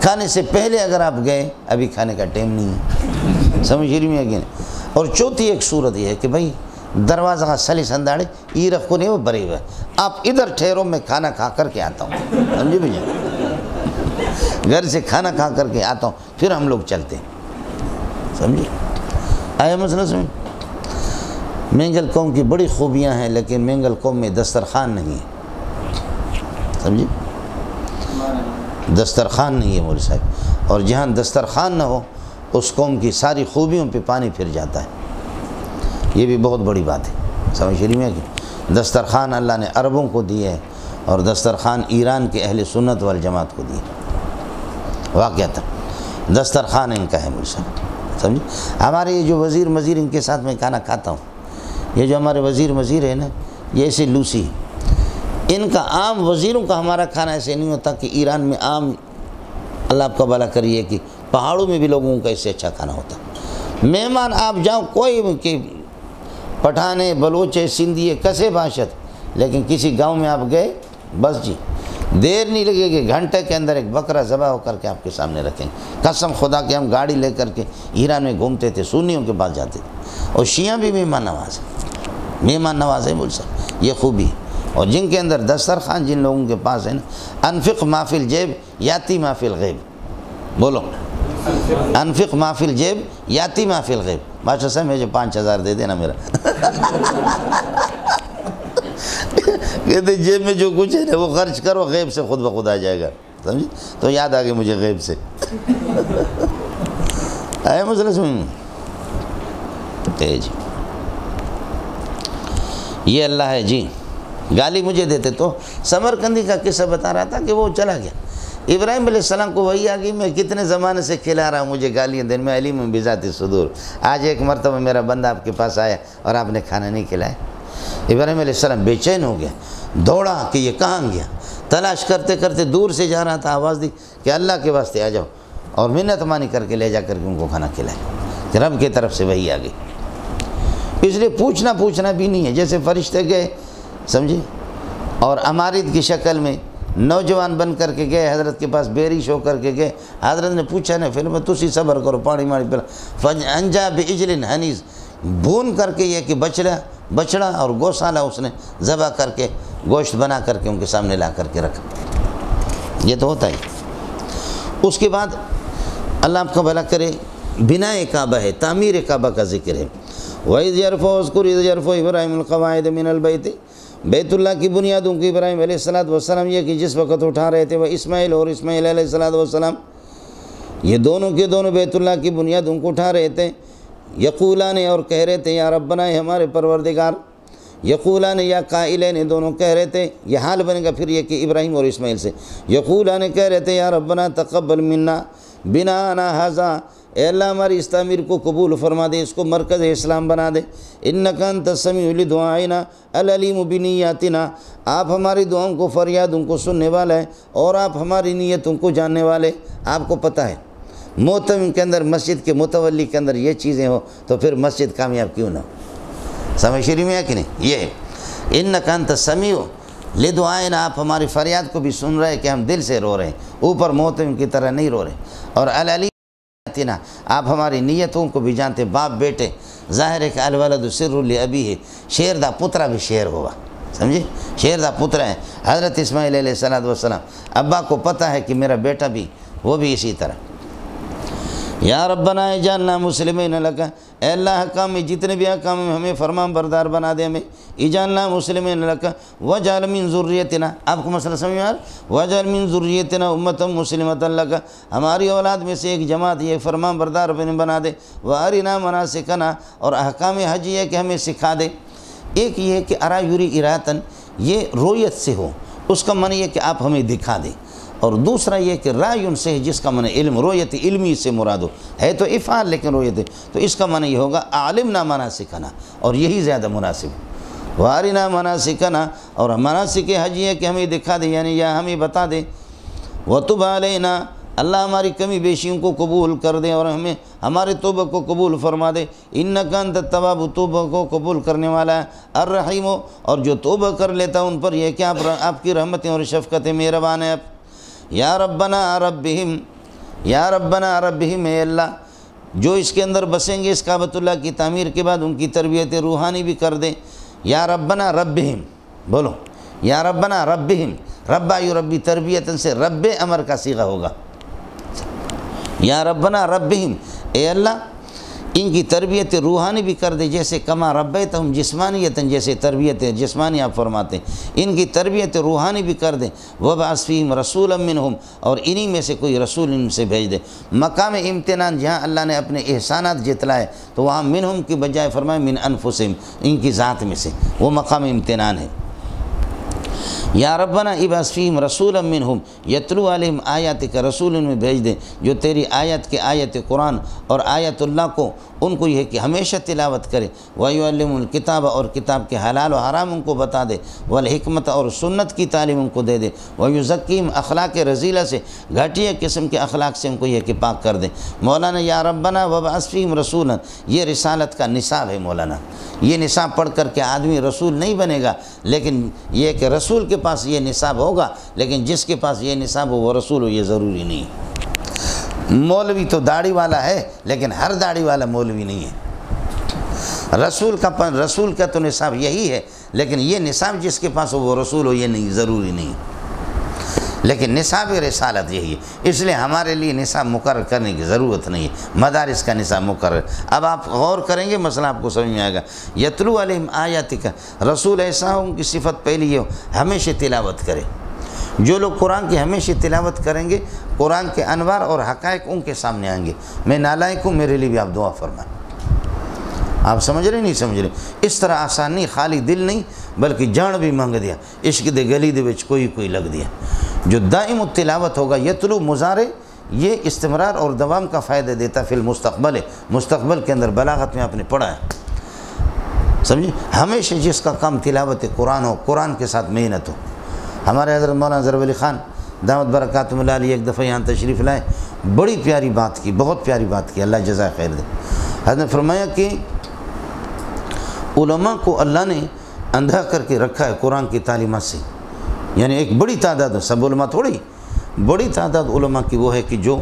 کھانے سے پہلے اگر آپ گئے، ابھی کھانے کا ٹائم نہیں ہے، سمجھ رہی میں؟ اور چوتھی ایک صورت یہ ہے کہ بھائی دروازہ کا سلی سنداڑے ای رکھ کو نہیں وہ بری ہوئے آپ ادھر ٹھہرو میں کھانا کھا کر کے آتا ہوں، سمجھے بھیا، گھر سے کھانا کھا کر کے آتا ہوں پھر ہم لوگ چلتے ہیں، سمجھے آیا مسئلہ سمجھ۔ مینگل قوم کی بڑی خوبیاں ہیں لیکن مینگل قوم میں دسترخوان نہیں ہے، سمجھے، دسترخوان نہیں ہے مولوی صاحب، اور جہاں دسترخوان نہ ہو اس قوم کی ساری خوبیوں پہ پانی پھر جاتا ہے، یہ بھی بہت بڑی بات ہے، سمجھ رہی میں کہ دسترخوان اللہ نے عربوں کو دیے ہے اور دسترخوان ایران کے اہل سنت والجماعت کو دیے، واقعہ تھا دسترخوان ان کا ہے مولوی صاحب، سمجھے۔ ہمارے یہ جو وزیر مزیر ان کے ساتھ میں کھانا کھاتا ہوں، یہ جو ہمارے وزیر مزیر ہیں نا یہ ایسے لوسی ہیں، ان کا عام وزیروں کا ہمارا کھانا ایسے نہیں ہوتا کہ ایران میں عام، اللہ آپ کا بھلا کریے کہ پہاڑوں میں بھی لوگوں کا اس سے اچھا کھانا ہوتا، مہمان آپ جاؤ کوئی کہ پٹھانے بلوچے سندھی کسے باشد، لیکن کسی گاؤں میں آپ گئے بس جی دیر نہیں لگے گی، گھنٹے کے اندر ایک بکرا ذبح ہو کر کے آپ کے سامنے رکھیں، قسم خدا کہ ہم گاڑی لے کر کے ایران میں گھومتے تھے، سنیوں کے پاس جاتے تھے، اور شیعہ بھی مہمان نواز ہے، مہمان نواز ہے بول سکتے، یہ خوبی ہے۔ اور جن کے اندر دسترخوان جن لوگوں کے پاس ہے نا، انفق ما فی الجیب یاتی ما فی الغیب، بولو انفق ما فی الجیب یاتی ما فی الغیب، بادشاہ صاحب مجھے 5000 دے دینا میرا، کہتے جیب میں جو کچھ ہے نا وہ خرچ کرو، غیب سے خود بخود آ جائے گا، سمجھے، تو یاد آ گئی مجھے غیب سے، آیا مسئلہ سمجھ جی، یہ اللہ ہے جی، گالی مجھے دیتے۔ تو سمرقندی کا قصہ بتا رہا تھا کہ وہ چلا گیا، ابراہیم علیہ السلام کو وہی آ گئی، میں کتنے زمانے سے کھلا رہا ہوں، مجھے گالیاں دن میں علیم بذات صدور، آج ایک مرتبہ میرا بندہ آپ کے پاس آیا اور آپ نے کھانا نہیں کھلایا۔ ابراہیم علیہ السلام بے چین ہو گیا، دوڑا کہ یہ کہاں گیا، تلاش کرتے کرتے دور سے جا رہا تھا، آواز دی کہ اللہ کے واسطے آ جاؤ، اور منت مانی کر کے لے جا کر کے ان کو کھانا کھلائے، کہ رب کی طرف سے وہی آ گئی۔ اس لیے پوچھنا بھی نہیں ہے، جیسے فرشتے گئے سمجھے، اور امارد کی شکل میں نوجوان بن کر کے گئے حضرت کے پاس، بیریش ہو کر کے گئے، حضرت نے پوچھا نا پھر میں تسی صبر کرو، پانی مانی پلا، فانجا بعجل حنیز، بھون کر کے یہ کہ بچڑا اور گوشالہ اس نے ذبح کر کے گوشت بنا کر کے ان کے سامنے لا کر کے رکھا، یہ تو ہوتا ہے۔ اس کے بعد اللہ آپ کا بھلا کرے، بناء کعبہ ہے، تعمیر کعبہ کا ذکر ہے، وَإِذْ يَرْفَعُ إِبْرَاهِيمُ الْقَوَاعِدَ مِنَ الْبَيْتِ، بیت اللہ کی بنیادوں کو ابراہیم علیہ السلام یہ کہ جس وقت اٹھا رہے تھے، وہ اسماعیل اور اسماعیل علیہ السلام، یہ دونوں کے دونوں بیت اللہ کی بنیادوں کو اٹھا رہے تھے، یقولان اور کہہ رہے تھے، یا ربنا ہمارے پروردگار، یقولان یا قائلین دونوں کہہ رہے تھے، یہ حال بنے گا پھر یہ کہ ابراہیم اور اسماعیل سے، یقولان کہہ رہے تھے، یا ربنا تقبل منا بنانا ھذا، اے اللہ ہماری اس تعمیر کو قبول فرما دے، اس کو مرکز اسلام بنا دے، انک انت السمیع لدعائنا العلیم بنیاتنا، آپ ہماری دعاؤں کو فریادوں کو سننے والا ہے اور آپ ہماری نیتوں کو جاننے والے، آپ کو پتہ ہے محتم کے اندر، مسجد کے متولی کے اندر یہ چیزیں ہو تو پھر مسجد کامیاب کیوں نہ ہو، سمجھ شریف میں ہے کہ نہیں، یہ انک انت السمیع لدعائنا، آپ ہماری فریاد کو بھی سن رہے کہ ہم دل سے رو رہے ہیں، اوپر محتم کی طرح نہیں رو رہے، اور العلیم، آپ ہماری نیتوں کو بھی جانتے، باپ بیٹے، ظاہر ہے کہ الولد سر لابیہ، شیر دا پترا بھی شیر ہوگا، سمجھے، شیر دا پترا ہے، حضرت اسماعیل علیہ السلام، ابا کو پتہ ہے کہ میرا بیٹا بھی وہ بھی اسی طرح، یا ربنا اجعلنا مسلمین لک، اے اللہ حکام میں جتنے بھی حکام ہیں ہمیں فرمان بردار بنا دے، ہمیں اجعلنا مسلمین لک واجعل من ذریتنا، آپ کو مسئلہ سمجھ میں آ رہا، واجعل من ذریتنا امتا مسلمتا لک، ہماری اولاد میں سے ایک جماعت یہ فرمان بردار بنا دے، وارنا مناسکنا، اور احکام حج یہ کہ ہمیں سکھا دے، ایک یہ کہ ارا یوری اراتن، یہ رویت سے ہو، اس کا معنی یہ کہ آپ ہمیں دکھا دیں، اور دوسرا یہ کہ رائن سے جس کا معنی علم، رویت علمی سے مراد ہو، ہے تو افعال لیکن رویت ہے، تو اس کا معنی یہ ہوگا عالمنا مناسکنا، اور یہی زیادہ مناسب ہے، وارنا مناسکنا، اور مناسک حج یہ کہ ہمیں دکھا دے، یعنی یا ہمیں بتا دے، وتب علینا، اللہ ہماری کمی بیشیوں کو قبول کر دے اور ہمیں ہمارے توبہ کو قبول فرما دے، انک انت التواب، توبہ کو قبول کرنے والا ہے، الرحیم، اور جو توبہ کر لیتا ان پر یہ کہ آپ کی رحمتیں اور شفقتیں مہربان ہیں، یا ربنا ربہم، یا ربنا ربہم، اے اللہ جو اس کے اندر بسیں گے اس کعبۃ اللہ کی تعمیر کے بعد ان کی تربیت روحانی بھی کر دیں۔ یا ربنا ربہم، بولو یا ربنا ربہم، ربا یربی تربیتاً سے رب امر کا صیغہ ہوگا۔ یا ربنا ربہم، اے اللہ ان کی تربیت روحانی بھی کر دے، جیسے کما ربیتہم جسمانیتاً، جیسے تربیت جسمانی آپ فرماتے ہیں، ان کی تربیت روحانی بھی کر دیں۔ وابعث فیہم رسولا منہم، اور انہی میں سے کوئی رسول ان سے بھیج دے۔ مقام امتنان جہاں اللہ نے اپنے احسانات جتلائے تو وہاں منہم کی بجائے فرمائے من انفسہم، ان کی ذات میں سے، وہ مقام امتنان ہے۔ یا ربنا ابعث فیہم رسولا منہم یتلو علیہم آیاتک، رسول ان میں بھیج دیں جو تیری آیت کے آیت قرآن اور آیت اللہ کو ان کو یہ کہ ہمیشہ تلاوت کرے۔ وَيُعَلِّمُ الْكِتَابَ، اور کتاب کے حلال و حرام ان کو بتا دے، والحکمت، اور سنت کی تعلیم ان کو دے دے، وَيُزَكِّيهِمْ، اخلاق رذیلہ سے، گھٹیا قسم کے اخلاق سے ان کو یہ کہ پاک کر دے۔ مولانا یا ربنا وابعث فیہم رسولا، یہ رسالت کا نصاب ہے مولانا۔ یہ نصاب پڑھ کر کے آدمی رسول نہیں بنے گا، لیکن یہ کہ رسول کے پاس یہ نصاب ہوگا، لیکن جس کے پاس یہ نصاب ہو وہ رسول ہو یہ ضروری نہیں ہے۔ مولوی تو داڑھی والا ہے لیکن ہر داڑھی والا مولوی نہیں ہے۔ رسول کا تو نصاب یہی ہے، لیکن یہ نصاب جس کے پاس ہو وہ رسول ہو یہ نہیں، ضروری نہیں ہے، لیکن نصاب رسالت یہی ہے۔ اس لیے ہمارے لیے نصاب مقرر کرنے کی ضرورت نہیں ہے، مدارس کا نصاب مقرر۔ اب آپ غور کریں گے مسئلہ آپ کو سمجھ میں آئے گا۔ یتلو علیہم آیاتک، رسول ایسا ہو ان کی صفت پہلی یہ ہو ہمیشہ تلاوت کرے۔ جو لوگ قرآن کی ہمیشہ تلاوت کریں گے قرآن کے انوار اور حقائق ان کے سامنے آئیں گے۔ میں نالائق ہوں، میرے لیے بھی آپ دعا فرمائیں۔ آپ سمجھ رہے نہیں سمجھ رہے؟ اس طرح آسان نہیں، خالی دل نہیں بلکہ جان بھی منگ دیا، عشق دے گلی دے وچ کوئی لگ دیا۔ جو دائم التلاوت ہوگا، یتلو مضارع، یہ استمرار اور دوام کا فائدہ دیتا فی المستقبل ہے، مستقبل کے اندر بلاغت میں آپ نے پڑھا ہے، سمجھے؟ ہمیشہ جس کا کام تلاوت قرآن ہو، قرآن کے ساتھ محنت ہو۔ ہمارے حضرت مولانا ضرب علی خان دعوت برکاتہ اللہ علیہ ایک دفعہ یہاں تشریف لائے، بڑی پیاری بات کی، بہت پیاری بات کی، اللہ جزائے خیر دے۔ حضرت نے فرمایا کہ علماء کو اللہ نے اندھا کر کے رکھا ہے قرآن کی تعلیمات سے، یعنی ایک بڑی تعداد ہے، سب علماء تھوڑی، بڑی تعداد علماء کی وہ ہے کہ جو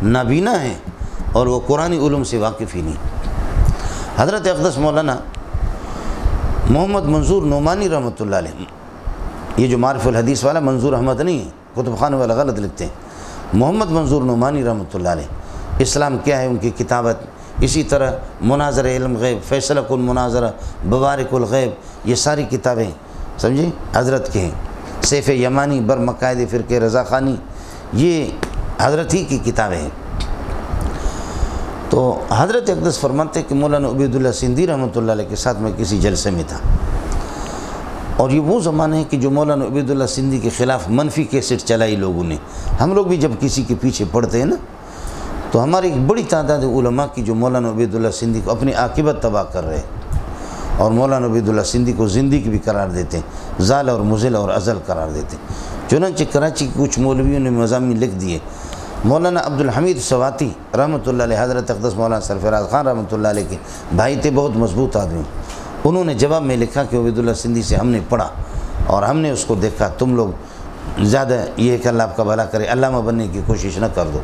نابینا ہیں اور وہ قرآنی علوم سے واقف ہی نہیں۔ حضرت اقدس مولانا محمد منظور نعمانی رحمۃ اللہ علیہ، یہ جو معرف الحدیث والا منظور احمد نہیں ہے، کتب خانے والا غلط لکھتے ہیں، محمد منظور نعمانی رحمۃ اللہ علیہ، اسلام کیا ہے ان کی کتابت، اسی طرح مناظر علم غیب، فیصلہ کن مناظرہ، بوارق الغیب، یہ ساری کتابیں سمجھے حضرت کے ہیں۔ سیف یمانی بر مقاعد فرقے رضا خانی، یہ حضرت ہی کی کتابیں ہیں۔ تو حضرت اقدس فرماتے کہ مولانا عبید اللہ سندھی رحمۃ اللہ علیہ کے ساتھ میں کسی جلسے میں تھا، اور یہ وہ زمانہ ہے کہ جو مولانا عبید اللہ سندھی کے خلاف منفی کیسٹ چلائی لوگوں نے۔ ہم لوگ بھی جب کسی کے پیچھے پڑھتے ہیں نا تو ہماری ایک بڑی تعداد علماء کی جو مولانا عبید اللہ سندھی کو اپنی عاقبت تباہ کر رہے ہیں، اور مولانا عبید اللہ سندھی کو زندگی بھی قرار دیتے ہیں، زال اور مزل اور ازل قرار دیتے ہیں۔ چنانچہ کراچی کے کچھ مولویوں نے مضامین لکھ دیے۔ مولانا عبدالحمید سواتی رحمۃ اللہ علیہ، حضرت اقدس مولانا سرفراز خان رحمۃ اللہ علیہ کے بھائی تھے، بہت مضبوط آدمی۔ انہوں نے جواب میں لکھا کہ عبید اللہ سندھی سے ہم نے پڑھا اور ہم نے اس کو دیکھا، تم لوگ زیادہ یہ کہ اللہ آپ کا بھلا کرے علامہ بننے کی کوشش نہ کر دو۔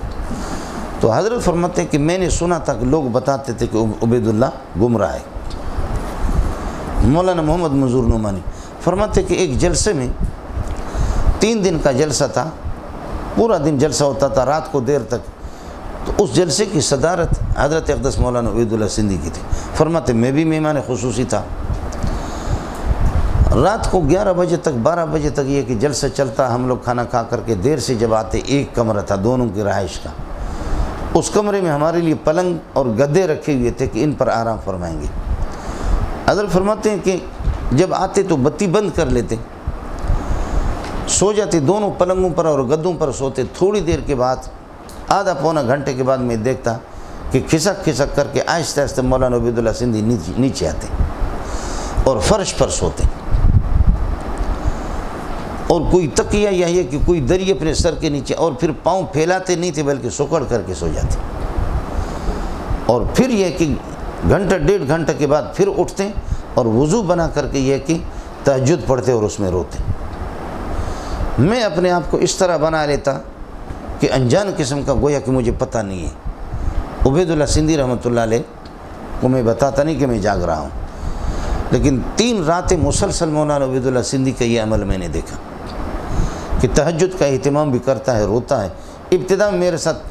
تو حضرت فرماتے ہیں کہ میں نے سنا تھا کہ لوگ بتاتے تھے کہ عبید اللہ گمراہ ہے۔ مولانا محمد منظور نعمانی فرماتے کہ ایک جلسے میں 3 دن کا جلسہ تھا، پورا دن جلسہ ہوتا تھا، رات کو دیر تک، تو اس جلسے کی صدارت حضرت اقدس مولانا عبید اللہ سندھی کی تھی۔ فرماتے میں بھی مہمان خصوصی تھا۔ رات کو 11 بجے تک 12 بجے تک یہ کہ جلسہ چلتا، ہم لوگ کھانا کھا کر کے دیر سے جب آتے، ایک کمرہ تھا دونوں کی رہائش کا، اس کمرے میں ہمارے لیے پلنگ اور گدے رکھے ہوئے تھے کہ ان پر آرام فرمائیں گے۔ حضرت فرماتے ہیں کہ جب آتے تو بتی بند کر لیتے، سو جاتے دونوں پلنگوں پر اور گدوں پر سوتے۔ تھوڑی دیر کے بعد، آدھا پونا گھنٹے کے بعد میں دیکھتا کہ کھسک کھسک کر کے آہستہ آہستہ مولانا عبید اللہ سندھی نیچے آتے اور فرش پر سوتے، اور کوئی تکیہ یا یہ کہ کوئی دری اپنے سر کے نیچے، اور پھر پاؤں پھیلاتے نہیں تھے بلکہ سکڑ کر کے سو جاتے، اور پھر یہ کہ گھنٹہ 1.5 گھنٹہ کے بعد پھر اٹھتے اور وضو بنا کر کے یہ کہ تہجد پڑھتے اور اس میں روتے۔ میں اپنے آپ کو اس طرح بنا لیتا کہ انجان قسم کا، گویا کہ مجھے پتہ نہیں ہے، عبید اللہ سندھی رحمۃ اللہ علیہ کو میں بتاتا نہیں کہ میں جاگ رہا ہوں، لیکن 3 راتیں مسلسل مولانا عبید اللہ سندھی کا یہ عمل میں نے دیکھا کہ تہجد کا اہتمام بھی کرتا ہے، روتا ہے۔ ابتدا میں میرے ساتھ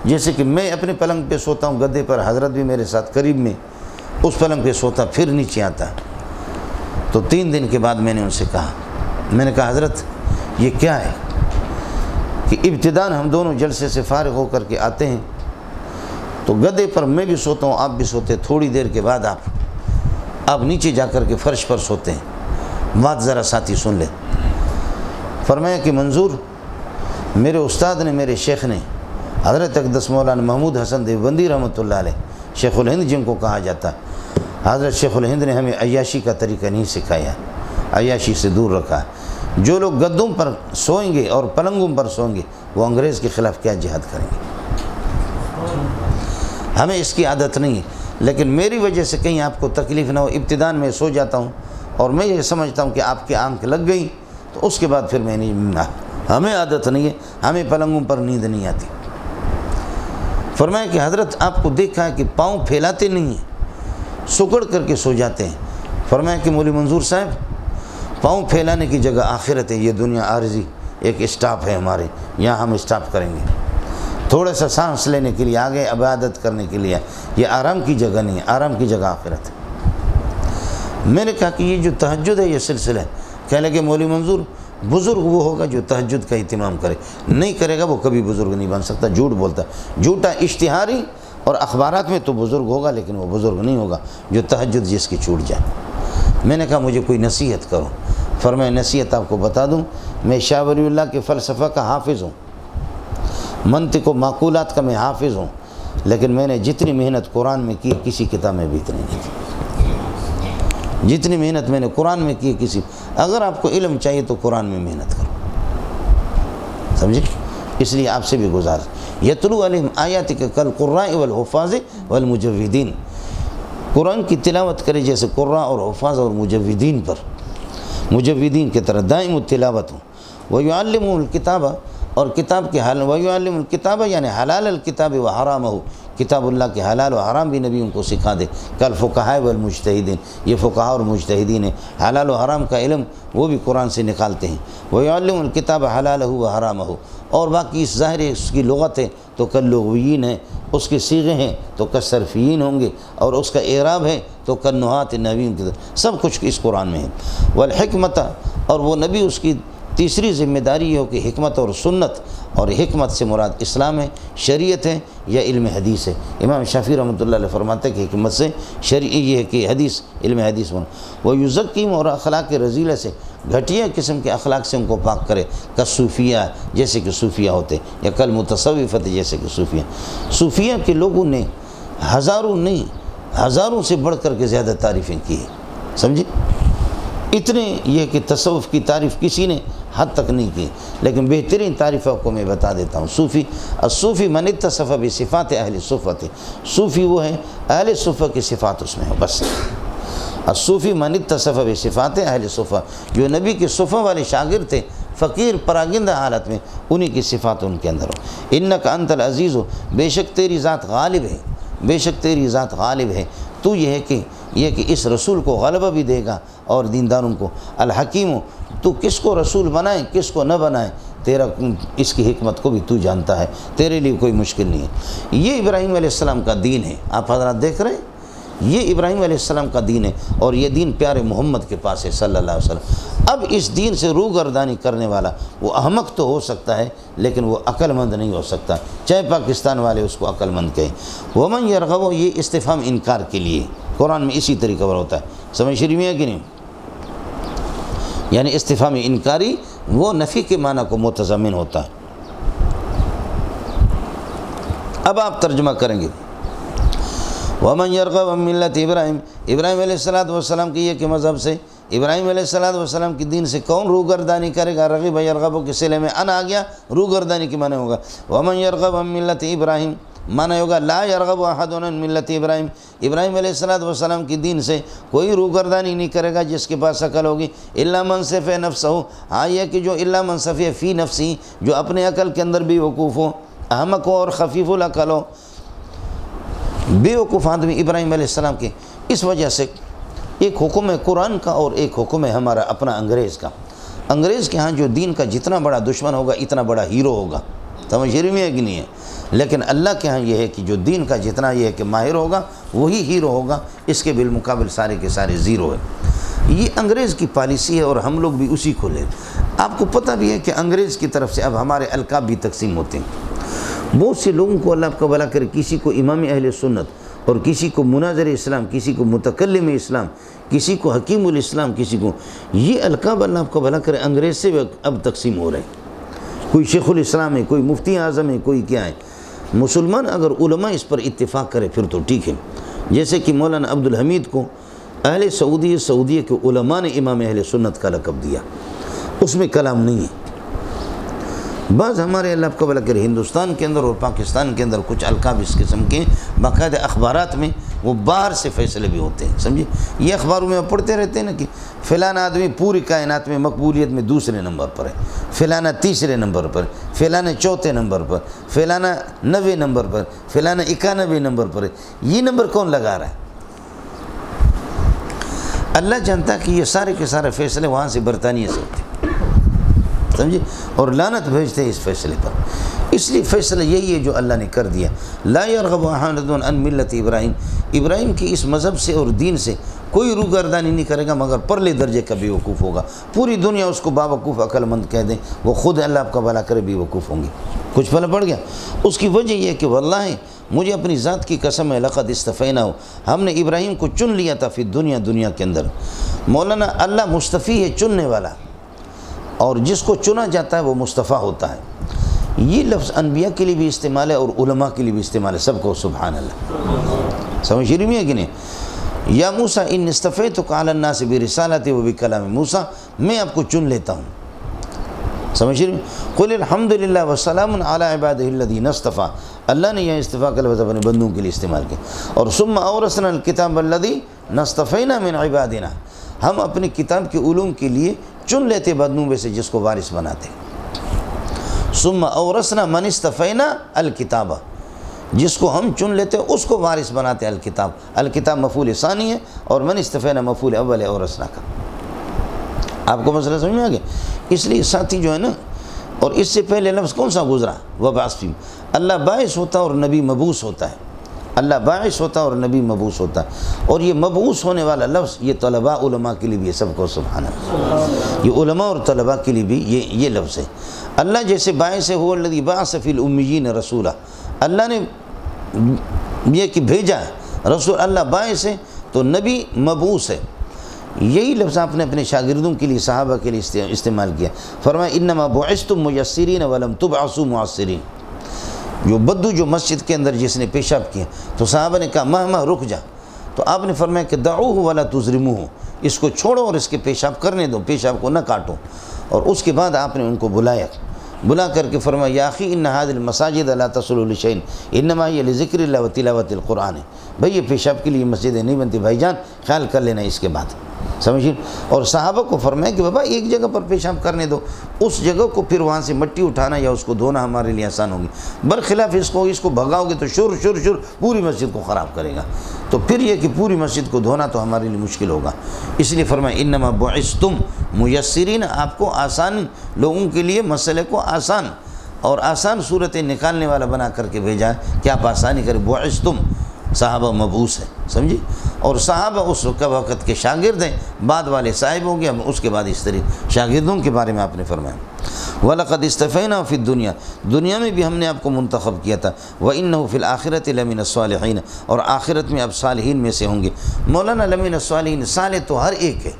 جیسے کہ میں اپنے پلنگ پہ سوتا ہوں گدے پر، حضرت بھی میرے ساتھ قریب میں اس پلنگ پہ سوتا، پھر نیچے آتا۔ تو 3 دن کے بعد میں نے ان سے کہا، میں نے کہا حضرت یہ کیا ہے کہ ابتداً ہم دونوں جلسے سے فارغ ہو کر کے آتے ہیں تو گدے پر میں بھی سوتا ہوں، آپ بھی سوتے، تھوڑی دیر کے بعد آپ نیچے جا کر کے فرش پر سوتے ہیں، بات ذرا ساتھی سن لیں۔ فرمایا کہ منظور، میرے استاد نے، میرے شیخ نے، حضرت اقدس مولانا محمود حسن دیوبندی رحمۃ اللہ علیہ، شیخ الہند جن کو کہا جاتا ہے، حضرت شیخ الہند نے ہمیں عیاشی کا طریقہ نہیں سکھایا، عیاشی سے دور رکھا ہے۔ جو لوگ گدوں پر سوئیں گے اور پلنگوں پر سوئیں گے وہ انگریز کے خلاف کیا جہاد کریں گے؟ ہمیں اس کی عادت نہیں ہے، لیکن میری وجہ سے کہیں آپ کو تکلیف نہ ہو، ابتداء میں سو جاتا ہوں اور میں یہ سمجھتا ہوں کہ آپ کی آنکھ لگ گئی تو اس کے بعد پھر میں نہیں، ہمیں عادت نہیں ہے، ہمیں پلنگوں پر نیند نہیں آتی۔ فرمایا کہ حضرت آپ کو دیکھا ہے کہ پاؤں پھیلاتے نہیں ہیں، سکڑ کر کے سو جاتے ہیں۔ فرمایا کہ مولوی منظور صاحب، پاؤں پھیلانے کی جگہ آخرت ہے، یہ دنیا عارضی ایک اسٹاپ ہے ہمارے یہاں، ہم اسٹاپ کریں گے، تھوڑا سا سانس لینے کے لیے آگے عبادت کرنے کے لیے، یہ آرام کی جگہ نہیں ہے، آرام کی جگہ آخرت ہے۔ میں نے کہا کہ یہ جو تہجد ہے یہ سلسلہ ہے، کہنے لگے مولوی منظور بزرگ وہ ہوگا جو تہجد کا اہتمام کرے، نہیں کرے گا وہ کبھی بزرگ نہیں بن سکتا، جھوٹ بولتا، جھوٹا اشتہاری اور اخبارات میں تو بزرگ ہوگا لیکن وہ بزرگ نہیں ہوگا جو تہجد جس کی چھوٹ جائے۔ میں نے کہا مجھے کوئی نصیحت کرو۔ فرمایا نصیحت آپ کو بتا دوں، میں شاہ ولی اللہ کے فلسفہ کا حافظ ہوں، منطق و معقولات کا میں حافظ ہوں، لیکن میں نے جتنی محنت قرآن میں کی کسی کتاب میں بھی اتنی نہیں کی، جتنی محنت میں نے قرآن میں کی کسی، اگر آپ کو علم چاہیے تو قرآن میں محنت کرو، سمجھے؟ اس لیے آپ سے بھی گزارش، یتلو علیہم آیاتک کالقراء والحفاظ والمجودین، قرآن کی تلاوت کرے جیسے قراء اور حفاظ اور مجودین پر، مجودین کی طرح دائم التلاوت ہوں۔ وَيُعَلِّمُهُ الْكِتَابَ، اور کتاب کے حال، وَيُعَلِّمُ الْكِتَابَ یعنی حلال الکتاب و حرامہ، کتاب اللہ کے حلال و حرام بھی نبی ان کو سکھا دے، کل فقہاء والمجتہدین، یہ فقہاء اور مجتہدین ہیں، حلال و حرام کا علم وہ بھی قرآن سے نکالتے ہیں۔ وَيُعَلِّمُ الْكِتَابَ حَلَالَهُ وَحَرَامَهُ، اور باقی اس ظاہر ہے اس کی لغت ہے تو کل لغویین ہیں، اس کے صیغے ہیں تو کل صرفیین ہوں گے، اور اس کا اعراب ہے تو کل نحات نحویین کی طرح، سب کچھ اس قرآن میں ہے۔ والحکمت، اور وہ نبی اس کی تیسری ذمہ داری یہ ہو کہ حکمت اور سنت، اور حکمت سے مراد اسلام ہے، شریعت ہے یا علم حدیث ہے۔ امام شافعی رحمۃ اللہ علیہ فرماتے ہیں کہ حکمت سے شرعی یہ ہے کہ حدیث، علم حدیث ہونا۔ وہ یزکیم، اور اخلاق رذیلہ سے، گھٹیا قسم کے اخلاق سے ان کو پاک کرے، کا صوفیہ جیسے کہ صوفیہ ہوتے، یا کل متصوفت جیسے کہ صوفیہ۔ صوفیہ کے لوگوں نے ہزاروں نہیں، ہزاروں سے بڑھ کر کے زیادہ تعریفیں کی ہیں، سمجھے؟ اتنے یہ کہ تصوف کی تعریف کسی نے حد تک نہیں کی، لیکن بہترین تعریف کو میں بتا دیتا ہوں۔ صوفی، الصوفی من اتصف بصفات اہل صفت، صوفی وہ ہے اہل صفہ کی صفات اس میں ہو، بس۔ الصوفی من اتصف بصفات اہل صفہ، جو نبی کے صفہ والے شاگرد تھے، فقیر پراگندہ حالت میں، انہی کی صفات ان کے اندر ہو۔ انک انت العزیز، بے شک تیری ذات غالب ہے، بے شک تیری ذات غالب ہے، تو یہ ہے کہ اس رسول کو غلبہ بھی دے گا اور دینداروں کو۔ الحکیم، تو کس کو رسول بنائے کس کو نہ بنائے، تیرا اس کی حکمت کو بھی تو جانتا ہے، تیرے لیے کوئی مشکل نہیں ہے۔ یہ ابراہیم علیہ السلام کا دین ہے، آپ حضرات دیکھ رہے ہیں، یہ ابراہیم علیہ السلام کا دین ہے، اور یہ دین پیارے محمد کے پاس ہے صلی اللہ علیہ وسلم۔ اب اس دین سے روگردانی کرنے والا وہ احمق تو ہو سکتا ہے لیکن وہ عقل مند نہیں ہو سکتا، چاہے پاکستان والے اس کو عقل مند کہیں۔ ومن یرغب، یہ استفہام انکار کے لیے، قرآن میں اسی طریقے پر ہوتا ہے، سمجھ شریف میں ہے کہ نہیں؟ یعنی استفہام انکاری وہ نفی کے معنی کو متضمن ہوتا ہے۔ اب آپ ترجمہ کریں گے، ومن یرغب عن ملت ابراہیم، ابراہیم علیہ السلام کی یہ کہ مذہب سے، ابراہیم علیہ السلام کی دین سے کون روگردانی کرے گا؟ رغب یرغب کے صلے میں ان آ گیا، روگردانی کی معنی ہوگا۔ ومن یرغب عن ملت ابراہیم معنی ہوگا لا یرغب احد عن ملت ابراہیم، ابراہیم علیہ السلام کی دین سے کوئی روگردانی نہیں کرے گا جس کے پاس عقل ہوگی، الا من سفہ نفسہ، ہاں یہ کہ جو الا من سفہ فی نفسی، جو اپنے عقل کے اندر بھی وقوف ہو، احمق ہو اور خفیف العقل ہو۔ بیوقوف آدمی ابراہیم علیہ السلام کے. اس وجہ سے ایک حکم ہے قرآن کا اور ایک حکم ہے ہمارا اپنا انگریز کا. انگریز کے ہاں جو دین کا جتنا بڑا دشمن ہوگا اتنا بڑا ہیرو ہوگا. سمجھ رہی ہے کہ نہیں ہے؟ لیکن اللہ کے ہاں یہ ہے کہ جو دین کا جتنا یہ ہے کہ ماہر ہوگا وہی ہیرو ہوگا، اس کے بالمقابل سارے کے سارے زیرو ہے. یہ انگریز کی پالیسی ہے اور ہم لوگ بھی اسی کو لیں. آپ کو پتہ بھی ہے کہ انگریز کی طرف سے اب ہمارے القاب بھی تقسیم ہوتے ہیں. بہت سے لوگوں کو اللہ آپ کا بھلا کرے، کسی کو امام اہل سنت اور کسی کو مناظر اسلام، کسی کو متکلم اسلام، کسی کو حکیم الاسلام، کسی کو یہ القاب اللہ آپ کا بھلا کرے انگریز سے اب تقسیم ہو رہے ہیں. کوئی شیخ الاسلام ہے، کوئی مفتی اعظم ہے، کوئی کیا ہے. مسلمان اگر علماء اس پر اتفاق کرے پھر تو ٹھیک ہے. جیسے کہ مولانا عبدالحمید کو اہل سعودیہ کے علماء نے امام اہل سنت کا لقب دیا، اس میں کلام نہیں ہے. بعض ہمارے اللہ آپ کا بھلا کرے ہندوستان کے اندر اور پاکستان کے اندر کچھ القاب اس قسم کے باقاعدہ اخبارات میں وہ باہر سے فیصلے بھی ہوتے ہیں. سمجھے؟ یہ اخباروں میں پڑھتے رہتے ہیں نا کہ فلانا آدمی پوری کائنات میں مقبولیت میں دوسرے نمبر پر ہے، فلانا تیسرے نمبر پر، فلانا چوتھے نمبر پر، فلانا 90 نمبر پر، فلانا 91 نمبر پر ہے. یہ نمبر کون لگا رہا ہے؟ اللہ جانتا ہے کہ یہ سارے کے سارے فیصلے وہاں سے برطانیہ سے ہوتے ہیں. سمجھے؟ اور لعنت بھیجتے ہیں اس فیصلے پر. اس لیے فیصلہ یہی ہے جو اللہ نے کر دیا. لا یرغب احد عن ملت ابراہیم، ابراہیم کی اس مذہب سے اور دین سے کوئی روگردانی نہیں کرے گا مگر پرلے درجے کا بے وقوف ہوگا. پوری دنیا اس کو باوقوف عقل مند کہہ دیں، وہ خود اللہ آپ کا بھلا کرے بے وقوف ہوں گے. کچھ پھل پڑ گیا؟ اس کی وجہ یہ ہے کہ واللہ مجھے اپنی ذات کی قسم ہے لقد استفیناہ، ہم نے ابراہیم کو چن لیا تھا فی دنیا کے اندر. مولانا اللہ مصطفی ہے، چننے والا، اور جس کو چنا جاتا ہے وہ مصطفیٰ ہوتا ہے. یہ لفظ انبیاء کے لیے بھی استعمال ہے اور علماء کے لیے بھی استعمال ہے. سب کو سبحان اللہ. سمجھ رہی ہے کہ نہیں؟ یا موسیٰ ان اصطفیتک علی الناس برسالتی و بکلام، موسیٰ میں آپ کو چن لیتا ہوں. سمجھ رہی؟ قل الحمدللہ وسلام علی عبادہ الذین اصطفیٰ، اللہ نے یہ استفاق لفظ اپنے بندوں کے لیے استعمال کیا. اور ثم اورثنا الکتاب الذی نصطفینا من عبادنا، ہم اپنی کتاب کے علوم کے لیے چن لیتے بندوں میں سے جس کو وارث بناتے. ثم اورثنا من استفینا الکتاب، جس کو ہم چن لیتے اس کو وارث بناتے. الکتاب، الکتاب مفعول ثانی ہے اور من استفینا مفعول اول ہے اورثنا کا. آپ کو مسئلہ سمجھ میں آ گیا؟ اس لیے ساتھی جو ہے نا، اور اس سے پہلے لفظ کون سا گزرا؟ وبعث فیہم، اللہ باعث ہوتا ہے اور نبی مبعوث ہوتا ہے. اللہ باعث ہوتا ہے اور نبی مبعوث ہوتا ہے. اور یہ مبعوث ہونے والا لفظ یہ طلباء علماء کے لیے بھی ہے. سب کو سبحان اللہ. یہ علماء اور طلباء کے لیے بھی یہ لفظ ہے. اللہ جیسے باعث ہے، هو الذی بعث فی الامیین رسولا، اللہ نے یہ کہ بھیجا ہے رسول. اللہ باعث ہے تو نبی مبعوث ہے. یہی لفظ آپ نے اپنے شاگردوں کے لیے، صحابہ کے لیے استعمال کیا. فرمایا انما بعثتم میسرین ولم تبعثوا معسرین. جو بدو جو مسجد کے اندر جس نے پیشاب کیا تو صحابہ نے کہا مہما رک جا، تو آپ نے فرمایا کہ دعوہ ولا تظلموہ، اس کو چھوڑو اور اس کے پیشاب کرنے دو، پیشاب کو نہ کاٹو. اور اس کے بعد آپ نے ان کو بلا کر کے فرمایا یا اخی ان هذه المساجد لا تصل لشيء انما هي لذکر اللہ و تلاوت القرآن. بھئی یہ پیشاب کے لیے مسجدیں نہیں بنتی بھائی جان، خیال کر لینا اس کے بعد. سمجھیں؟ اور صحابہ کو فرمایا کہ بابا ایک جگہ پر پیشاب کرنے دو، اس جگہ کو پھر وہاں سے مٹی اٹھانا یا اس کو دھونا ہمارے لیے آسان ہوگی. برخلاف اس کو بھگاؤ گے تو شور پوری مسجد کو خراب کرے گا. تو پھر یہ کہ پوری مسجد کو دھونا تو ہمارے لیے مشکل ہوگا. اس لیے فرمایا انما بعثتم میسرین، آپ کو آسان، لوگوں کے لیے مسئلے کو آسان اور آسان صورتیں نکالنے والا بنا کر کے بھیجا ہے کہ آپ آسانی کریں. بعثتم، صحابہ مبعوث ہے. سمجھی؟ اور صحابہ اس وقت کے شاگرد ہیں، بعد والے صاحب ہوں گے. اس کے بعد اس طرح شاگردوں کے بارے میں آپ نے فرمایا وَلَقَدْ اسْتَفَيْنَا فِي الدُّنْيَا، دنیا میں بھی ہم نے آپ کو منتخب کیا تھا. وَإِنَّهُ فِي الْآخِرَةِ لَمِنَ الصَّالِحِينَ، اور آخرت میں آپ صالحین میں سے ہوں گے. مولانا لمن الصالحین، صالح تو ہر ایک ہے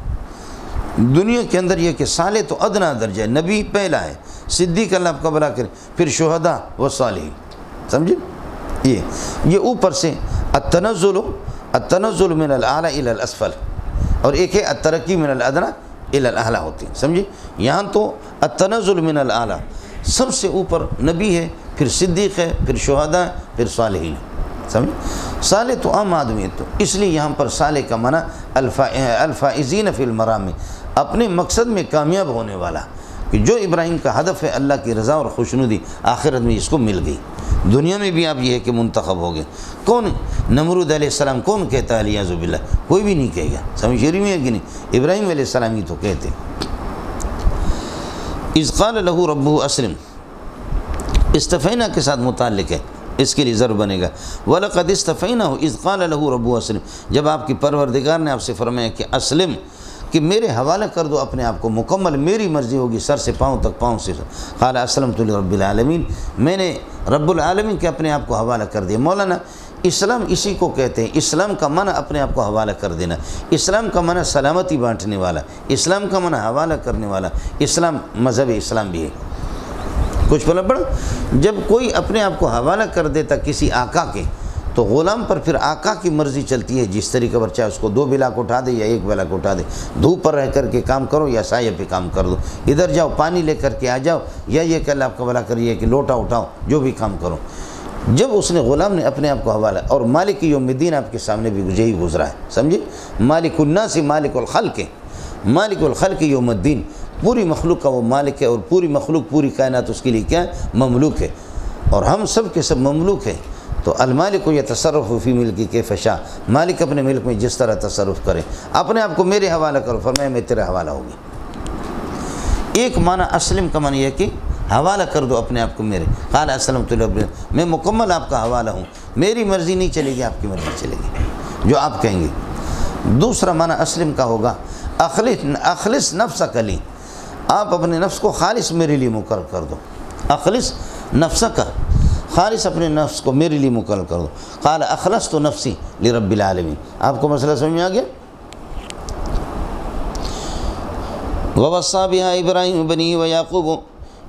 دنیا کے اندر. یہ کہ صالح تو ادنا درجہ ہے، نبی پہلا ہے، صدیق اللہ آپ کا بھلا کرے، پھر شہداء و صالحین. سمجھے؟ یہ اوپر سے التنزل من الاعلی الى الاسفل، اور ایک ہے الترقی من الادنی الى الاعلی ہوتی. سمجھے؟ یہاں تو التنزل من الاعلی، سب سے اوپر نبی ہے، پھر صدیق ہے، پھر شہداء، پھر صالحین. سمجھے؟ صالح تو عام آدمی ہے. تو اس لیے یہاں پر صالح کا معنی الفائزین فی المرام، اپنے مقصد میں کامیاب ہونے والا، کہ جو ابراہیم کا ہدف ہے اللہ کی رضا اور خوشنودی، آخرت میں اس کو مل گئی. دنیا میں بھی آپ یہ ہے کہ منتخب ہو گئے۔ کون نمرود علیہ السلام کون کہتا ہے علیہ باللہ؟ کوئی بھی نہیں کہے گا، سمجھ شریف میں ہے کہ نہیں؟ ابراہیم علیہ السلام ہی تو کہتے۔ اذ قال لہ ربہ اسلم، استفینا کے ساتھ متعلق ہے، اس کے لیے ضرب بنے گا۔ وَلَقَدْ اسْتَفَيْنَاهُ اِذْ قَالَ لَهُ رَبُّهُ أَسْلِمْ، جب آپ کی پروردگار نے آپ سے فرمایا کہ اسلم، کہ میرے حوالہ کر دو اپنے آپ کو، مکمل میری مرضی ہوگی سر سے پاؤں تک، پاؤں سے۔ قال اسلمت لرب العالمین، میں نے رب العالمین کے اپنے آپ کو حوالہ کر دیا۔ مولانا اسلام اسی کو کہتے ہیں، اسلام کا معنی اپنے آپ کو حوالہ کر دینا، اسلام کا معنی سلامتی بانٹنے والا، اسلام کا معنی حوالہ کرنے والا، اسلام مذہب اسلام بھی ہے۔ کچھ پڑھا پڑا؟ جب کوئی اپنے آپ کو حوالہ کر دیتا کسی آقا کے، تو غلام پر پھر آقا کی مرضی چلتی ہے، جس طریقے پر چاہے اس کو 2 بلاک اٹھا دے یا 1 بلاک اٹھا دے، دھوپ پر رہ کر کے کام کرو یا سایہ پہ کام کر دو، ادھر جاؤ پانی لے کر کے آ جاؤ، یا یہ کہ اللہ آپ کا بھلا کریے کہ لوٹا اٹھاؤ، جو بھی کام کرو۔ جب اس نے غلام نے اپنے آپ کو حوالہ، اور مالک یوم الدین آپ کے سامنے بھی یہی گزرا ہے، سمجھے؟ مالک الناس مالک الخلق، مالک الخلق یوم الدین، پوری مخلوق کا وہ مالک ہے، اور پوری مخلوق پوری کائنات اس کے لیے کیا ہے؟ مملوک ہے، اور ہم سب کے سب مملوک ہیں۔ تو المالک یتصرف فی ملکی کیف شاء، مالک اپنے ملک میں جس طرح تصرف کرے، اپنے آپ کو میرے حوالہ کرو، فرمایا میں تیرے حوالہ ہوگی۔ ایک معنی اسلم کا معنی یہ کہ حوالہ کر دو اپنے آپ کو میرے، قال اسلمت لرب، میں مکمل آپ کا حوالہ ہوں، میری مرضی نہیں چلے گی، آپ کی مرضی چلے گی، جو آپ کہیں گے۔ دوسرا معنی اسلم کا ہوگا اخلص نفسک لی، آپ اپنے نفس کو خالص میرے لیے مقرر کر دو، اخلص نفسک، خالص اپنے نفس کو میرے لیے مقرر کر دو۔ قال اخلصت نفسی لرب العالمین، آپ کو مسئلہ سمجھ میں آ گیا؟ ووصى بها ابراہیم بنیہ ویعقوب،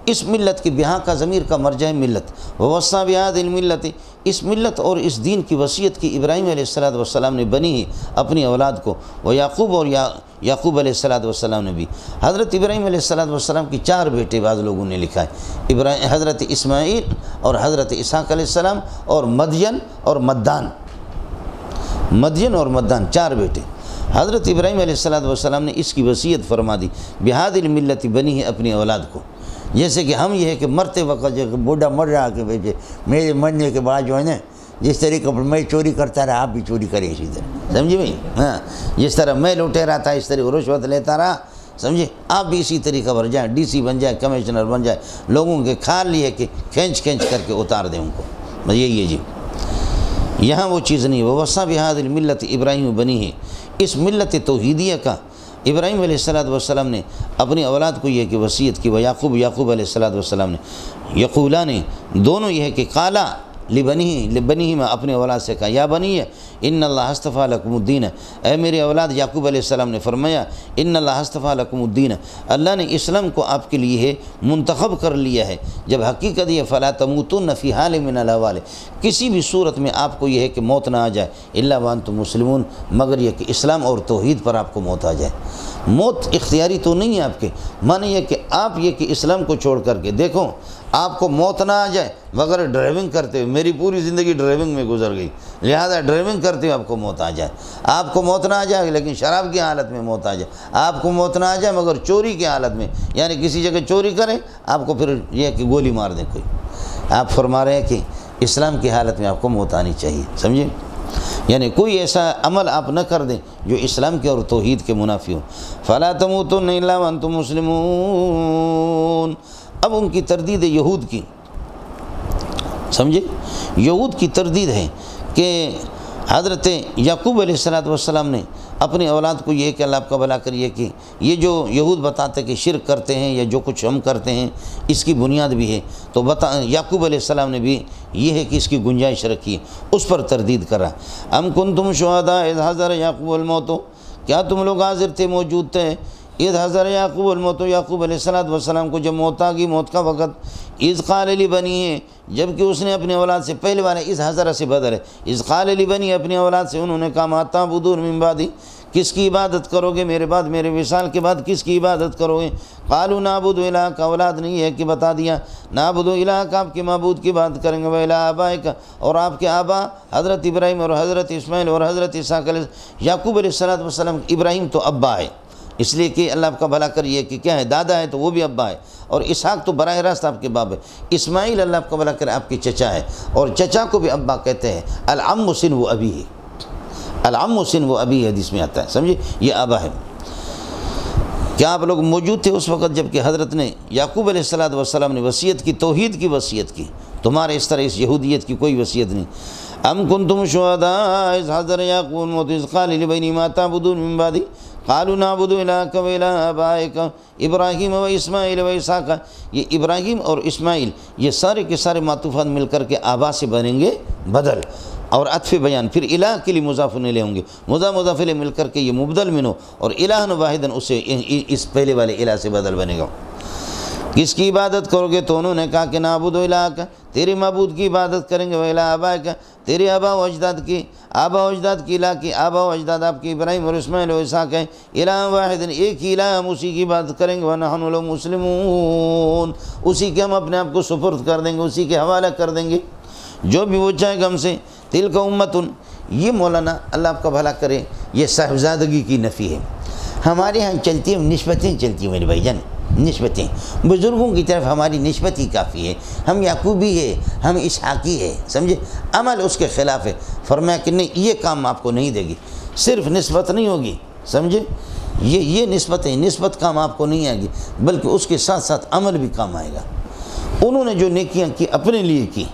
اس ملت کی بہا کا ضمیر کا مرجع ملت، ووصى بهذه الملت، اس ملت اور اس دین کی وصیت کی ابراہیم علیہ السلام نے بنی ہی اپنی اولاد کو، ویعقوب، اور یعقوب علیہ السلام نے بھی۔ حضرت ابراہیم علیہ السلام کی 4 بیٹے بعض لوگوں نے لکھا ہے، حضرت اسماعیل اور حضرت اسحاق علیہ السلام اور مدین اور مدان، مدین اور مدان 4 بیٹے۔ حضرت ابراہیم علیہ السلام نے اس کی وصیت فرما دی، بہذه الملت بنی ہے اپنی اولاد کو۔ جیسے کہ ہم یہ ہے کہ مرتے وقت جو بوڑھا مر رہا کہ بھائی میرے مرنے کے بعد جو ہے نا، جس طریقے پر میں چوری کرتا رہا آپ بھی چوری کرے اسی طرح، سمجھے بھائی؟ ہاں، جس طرح میں لوٹے رہا تھا اس طرح رشوت لیتا رہا، سمجھے؟ آپ بھی اسی طریقہ پر جائیں، ڈی سی بن جائے، کمشنر بن جائے، لوگوں کے کھال لیے کہ کھینچ کر کے اتار دیں ان کو، بس یہی ہے جی۔ یہاں وہ چیز نہیں، ووصى بهذه الملت ابراہیم بنی ہے، اس ملت توحیدیہ کا ابراہیم علیہ السلام نے اپنی اولاد کو یہ کہ وصیت کی، یعقوب علیہ السلام نے، یقولان دونوں یہ ہے کہ قالا لبنی میں اپنے اولاد سے کہا، یا بنی ہے ان اللہ اصطفیٰ لکم الدین، اے میرے اولاد، یعقوب علیہ السلام نے فرمایا ان اللہ اصطفیٰ لکم الدین، اللہ نے اسلام کو آپ کے لیے منتخب کر لیا ہے۔ جب حقیقت یہ فلا تموتن فی حال من الاحوال، کسی بھی صورت میں آپ کو یہ ہے کہ موت نہ آ جائے، الا وانتم مسلمون، مگر یہ کہ اسلام اور توحید پر آپ کو موت آ جائے۔ موت اختیاری تو نہیں ہے آپ کے، معنی یہ کہ آپ یہ کہ اسلام کو چھوڑ کر کے دیکھو، آپ کو موت نہ آ جائے مگر ڈرائیونگ کرتے ہوئے، میری پوری زندگی ڈرائیونگ میں گزر گئی، لہذا ڈرائیونگ کرتے ہوئے آپ کو موت آ جائے، آپ کو موت نہ آ جائے لیکن شراب کی حالت میں موت آ جائے، آپ کو موت نہ آ جائے مگر چوری کی حالت میں، یعنی کسی جگہ چوری کریں آپ کو پھر یہ کہ گولی مار دیں کوئی، آپ فرما رہے ہیں کہ اسلام کی حالت میں آپ کو موت آنی چاہیے، سمجھے؟ یعنی کوئی ایسا عمل آپ نہ کر دیں جو اسلام کے اور توحید کے منافی ہو۔ فلا تموتن الا وانتم مسلمون، اب ان کی تردید یہود کی، سمجھے؟ یہود کی تردید ہے کہ حضرت یعقوب علیہ السلام نے اپنی اولاد کو یہ کہ اللہ آپ کا بھلا کریے کہ یہ جو یہود بتاتے کہ شرک کرتے ہیں یا جو کچھ ہم کرتے ہیں اس کی بنیاد بھی ہے، تو یعقوب علیہ السلام نے بھی یہ ہے کہ اس کی گنجائش رکھی ہے، اس پر تردید کرا۔ ام کنتم شہداء اذ حضر یعقوب الموت، کیا تم لوگ حاضر تھے، موجود تھے، اذ حضر یعقوب الموت، یعقوب علیہ السلام کو جب موت آ گئی، موت کا وقت، اذ قال لبنیہ، جب کہ اس نے اپنی اولاد سے، پہلے والے اذ حضر سے بدل ہے، اذ قال لبنیہ، اپنی اولاد سے انہوں نے کہا ما تعبدون من بعدی، کس کی عبادت کرو گے میرے بعد، میرے وصال کے بعد کس کی عبادت کرو گے؟ قالوا نعبد الہک، اولاد نہیں ہے کہ بتا دیا، نعبد الہک، آپ کے معبود کی بات کریں گے، والہ آبائک، اور آپ کے آبا حضرت ابراہیم اور حضرت اسماعیل اور حضرت اسحاق علیہ یعقوب علیہ السلام، ابراہیم تو ابا ہے، اس لیے کہ اللہ آپ کا بھلا کریے کہ کیا ہے، دادا ہے تو وہ بھی ابا ہے، اور اسحاق تو براہ راست آپ کے باپ ہے، اسماعیل اللہ آپ کا بھلا کرے آپ کے چچا ہے، اور چچا کو بھی ابا کہتے ہیں، العم سنو ابی ہے، العم سنو ابی حدیث میں آتا ہے، سمجھے، یہ ابا ہے۔ کیا آپ لوگ موجود تھے اس وقت جب کہ حضرت نے یعقوب علیہ السلام نے وصیت کی، توحید کی وصیت کی؟ تمہارے اس طرح اس یہودیت کی کوئی وصیت نہیں۔ ام کنتم شہداء اذ حضر یعقوب الموت اذ قال لبنیہ ما تعبدون من بعدی قالوا نعبد الہک و الہ آبائک ابراہیم و اسماعیل و اسحاق۔ یہ ابراہیم اور اسماعیل یہ سارے کے سارے معطوفات مل کر کے آبا سے بنیں گے بدل، اور عطف بیان، پھر الہ کے لیے مضاف الیہ ہوں گے، مضاف الیہ مل کر کے یہ مبدل منو، اور الہ واحدن اسے اس پہلے والے الہ سے بدل بنے گا۔ کس کی عبادت کرو گے؟ تو انہوں نے کہا کہ نعبد الہک، تیرے معبود کی عبادت کریں گے، و الہ آبائک، تیرے آبا و اجداد کی، آبا و اجداد کی الہ کی، آبا و اجداد آپ کی ابراہیم اور اسماعیل و اسحاق ہیں، الہ واحد، ایک ہی الہ، ہم اسی کی عبادت کریں گے، ونحن له مسلمون، اسی کے ہم اپنے آپ کو سپرد کر دیں گے، اسی کے حوالہ کر دیں گے، جو بھی وہ چاہے گا ہم سے۔ تلک امتن، یہ مولانا اللہ آپ کا بھلا کرے یہ صاحبزادگی کی نفی ہے۔ ہمارے ہاں چلتی ہیں نسبتیں، چلتی ہیں میرے بھائی جان، نسبتیں، بزرگوں کی طرف ہماری نسبت ہی کافی ہے، ہم یعقوبی ہے، ہم اسحاقی ہے، سمجھے، عمل اس کے خلاف ہے۔ فرمایا کہ نہیں، یہ کام آپ کو نہیں دے گی، صرف نسبت نہیں ہوگی، سمجھے، یہ نسبت ہے، نسبت کام آپ کو نہیں آئے گی، بلکہ اس کے ساتھ ساتھ عمل بھی کام آئے گا۔ انہوں نے جو نیکیاں کی اپنے لیے کی،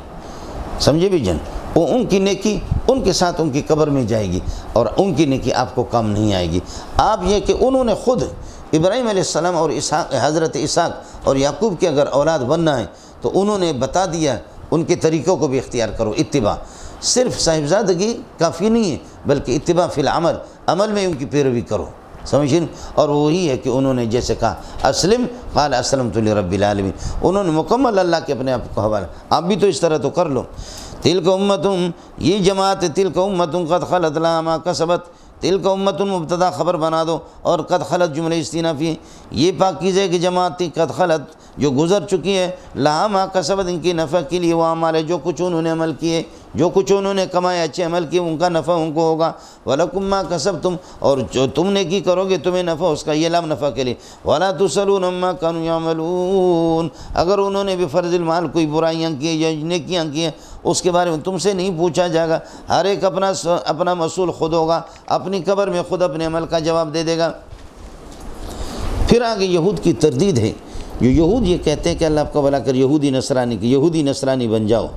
سمجھے بھی جن، وہ ان کی نیکی ان کے ساتھ ان کی قبر میں جائے گی، اور ان کی نیکی آپ کو کام نہیں آئے گی۔ آپ یہ کہ انہوں نے خود ابراہیم علیہ السلام اور حضرت اسحاق اور یعقوب کے اگر اولاد بننا ہے تو انہوں نے بتا دیا، ان کے طریقوں کو بھی اختیار کرو، اتباع، صرف صاحبزادگی کافی نہیں ہے، بلکہ اتباع فی العمل، عمل میں ان کی پیروی کرو، سمجھیں۔ اور وہی ہے کہ انہوں نے جیسے کہا اسلم قال اسلمت لرب العالمین، انہوں نے مکمل اللہ کے اپنے آپ کو حوالہ، آپ بھی تو اس طرح تو کر لو۔ تلک امتم، یہ جماعت، تلک امتم قد خلت لها ما کسبت، تلک امتن مبتدا خبر بنا دو، اور قد خلت جملہ استئنافی ہے، یہ پاکیزہ کی جماعت تھی، قد خلت جو گزر چکی ہے، لہا ما کسبت ان کی نفع کے لیے وہ اعمال ہے، جو کچھ انہوں نے عمل کیے، جو کچھ انہوں نے کمائے، اچھے عمل کیے، ان کا نفع ان کو ہوگا۔ وَلَكُمْ مَا كَسَبْتُمْ، اور جو تم نے کی کرو گے تمہیں نفع اس کا، یہ لام نفع کے لیے۔ وَلَا تُسْأَلُونَ عَمَّا كَانُوا يَعْمَلُونَ، اگر انہوں نے بھی فرض المال کوئی برائیاں کی یا نیکیاں کی ہیں اس کے بارے میں تم سے نہیں پوچھا جائے گا، ہر ایک اپنا مسئول خود ہوگا، اپنی قبر میں خود اپنے عمل کا جواب دے دے گا۔ پھر آگے یہود کی تردید ہے، جو یہود یہ کہتے ہیں کہ اللہ آپ کا بھلا کر یہودی نصرانی بن جاؤ،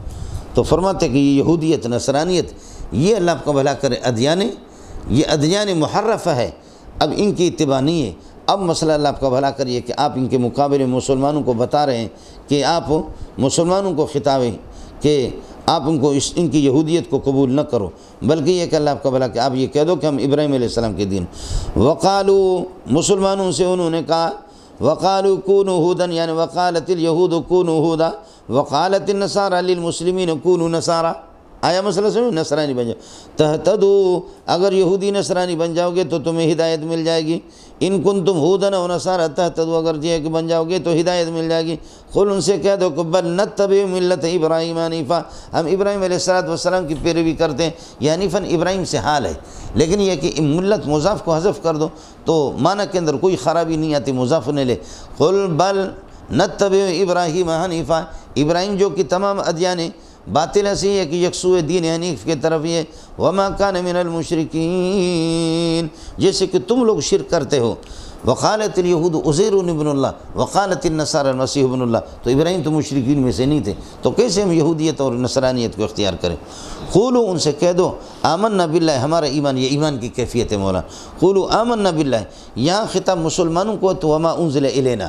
تو فرماتے ہیں کہ یہ یہودیت نصرانیت یہ اللہ آپ کا بھلا کرے یہ ادیان محرفہ ہے، اب ان کی اتباع نہیں ہے۔ اب مسئلہ اللہ آپ کا بھلا کریے کہ آپ ان کے مقابلے مسلمانوں کو بتا رہے ہیں کہ آپ مسلمانوں کو خطاب ہے کہ آپ ان کی یہودیت کو قبول نہ کرو، بلکہ یہ کہ اللہ آپ کا بھلا کہ آپ یہ کہہ دو کہ ہم ابراہیم علیہ السلام کے دین۔ وقالو، مسلمانوں سے انہوں نے کہا، وقالو کونوا ہودن، یعنی وقالت الیہود کونوا ہودا، وقالت النصارى للمسلمین کونوا نصارى، آیا مسئلہ سمجھو، نصرانی بن جاؤ، تہتدوا، اگر یہودی نصرانی بن جاؤ گے تو تمہیں ہدایت مل جائے گی، ان کنتم ہودن و نصارى تہتدوا، اگر یہ کہ بن جاؤ گے تو ہدایت مل جائے گی۔ قل، ان سے کہہ دو کہ بل نتبع ملت ابراہیم حنیفا، ہم ابراہیم علیہ السلام کی پیروی کرتے ہیں، یہ حنیفاً ابراہیم سے حال ہے، لیکن یہ کہ ملت مضاف کو حذف کر دو تو معنی کے اندر کوئی خرابی نہیں آتی، مضاف نے لے۔ قل بل نتبع ابراہیم حنیفا، ابراہیم جو کہ تمام ادیان باطل ایسی ہے کہ یکسو دین حنیف کے طرف یہ، وما کان من المشرکین، جیسے کہ تم لوگ شرک کرتے ہو۔ وقالت الیہود عزیر ابن اللہ، وقالت النصارى المسیح ابن اللہ، تو ابراہیم تو مشرکین میں سے نہیں تھے، تو کیسے ہم یہودیت اور نصرانیت کو اختیار کریں؟ قولوا، ان سے کہہ دو، آمنا باللہ، ہمارا ایمان، یہ ایمان کی کیفیت ہے مولا۔ قولوا آمنا باللہ، یہاں خطاب مسلمانوں کو تو وما انزل الینا،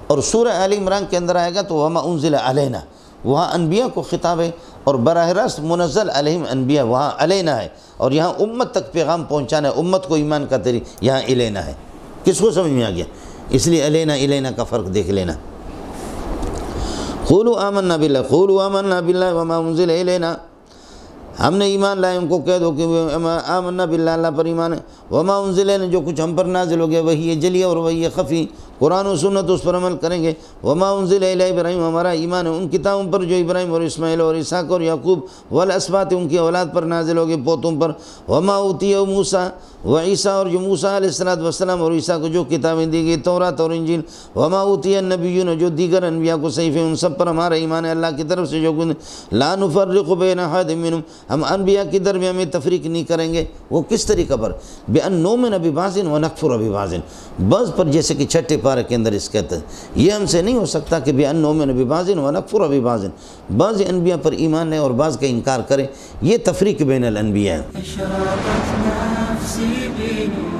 اور سورہ آل عمران کے اندر آئے گا تو وما انزل علینا، وہاں انبیاء کو خطاب ہے، اور براہ راست منزل علیہم انبیاء وہاں علینا ہے، اور یہاں امت تک پیغام پہنچانا ہے، امت کو ایمان کا طریق یہاں الینا ہے۔ کس کو سمجھ میں آ گیا؟ اس لیے علینا الینا کا فرق دیکھ لینا۔ قولوا آمنا باللہ، قولوا آمنا باللہ وما انزل الینا، ہم نے ایمان لائے، ان کو کہہ دو کہ آمنا باللہ، اللہ پر ایمان ہے، وما انزل الینا، جو کچھ ہم پر نازل ہو گیا وہی ہے جلی اور وہی ہے خفی، قرآن و سنت اس پر عمل کریں گے۔ وما انزل الی ابراہیم، ہمارا ایمان ہے ان کتابوں پر جو ابراہیم اور اسماعیل اور اسحاق اور یعقوب والاسباط ان کی اولاد پر نازل ہوگے، پوتوں پر۔ وما اوتی موسیٰ و عیسیٰ، اور جو موسیٰ علیہ السلام اور عیسیٰ کو جو کتابیں دی گئی، تورات اور انجیل۔ وما اوتی النبیون، جو دیگر انبیاء کو صحیفے، ان سب پر ہمارا ایمان ہے اللہ کی طرف سے جو کچھ۔ لا نفرق بین احد منہم، ہم انبیاء کے درمیان میں تفریق نہیں کریں گے۔ وہ کس طریقہ پر؟ بأن نؤمن ببعض ونکفر ببعض، بعض پر، جیسے کہ چھٹے پارے کے اندر اس کہتے ہیں یہ ہم سے نہیں ہو سکتا کہ بأن نؤمن ببعض ونکفر ببعض، بعض انبیاء پر ایمان لے اور بعض کا انکار کرے، یہ تفریق بین الانبیاء ہے۔ أشرقت نفسي بنور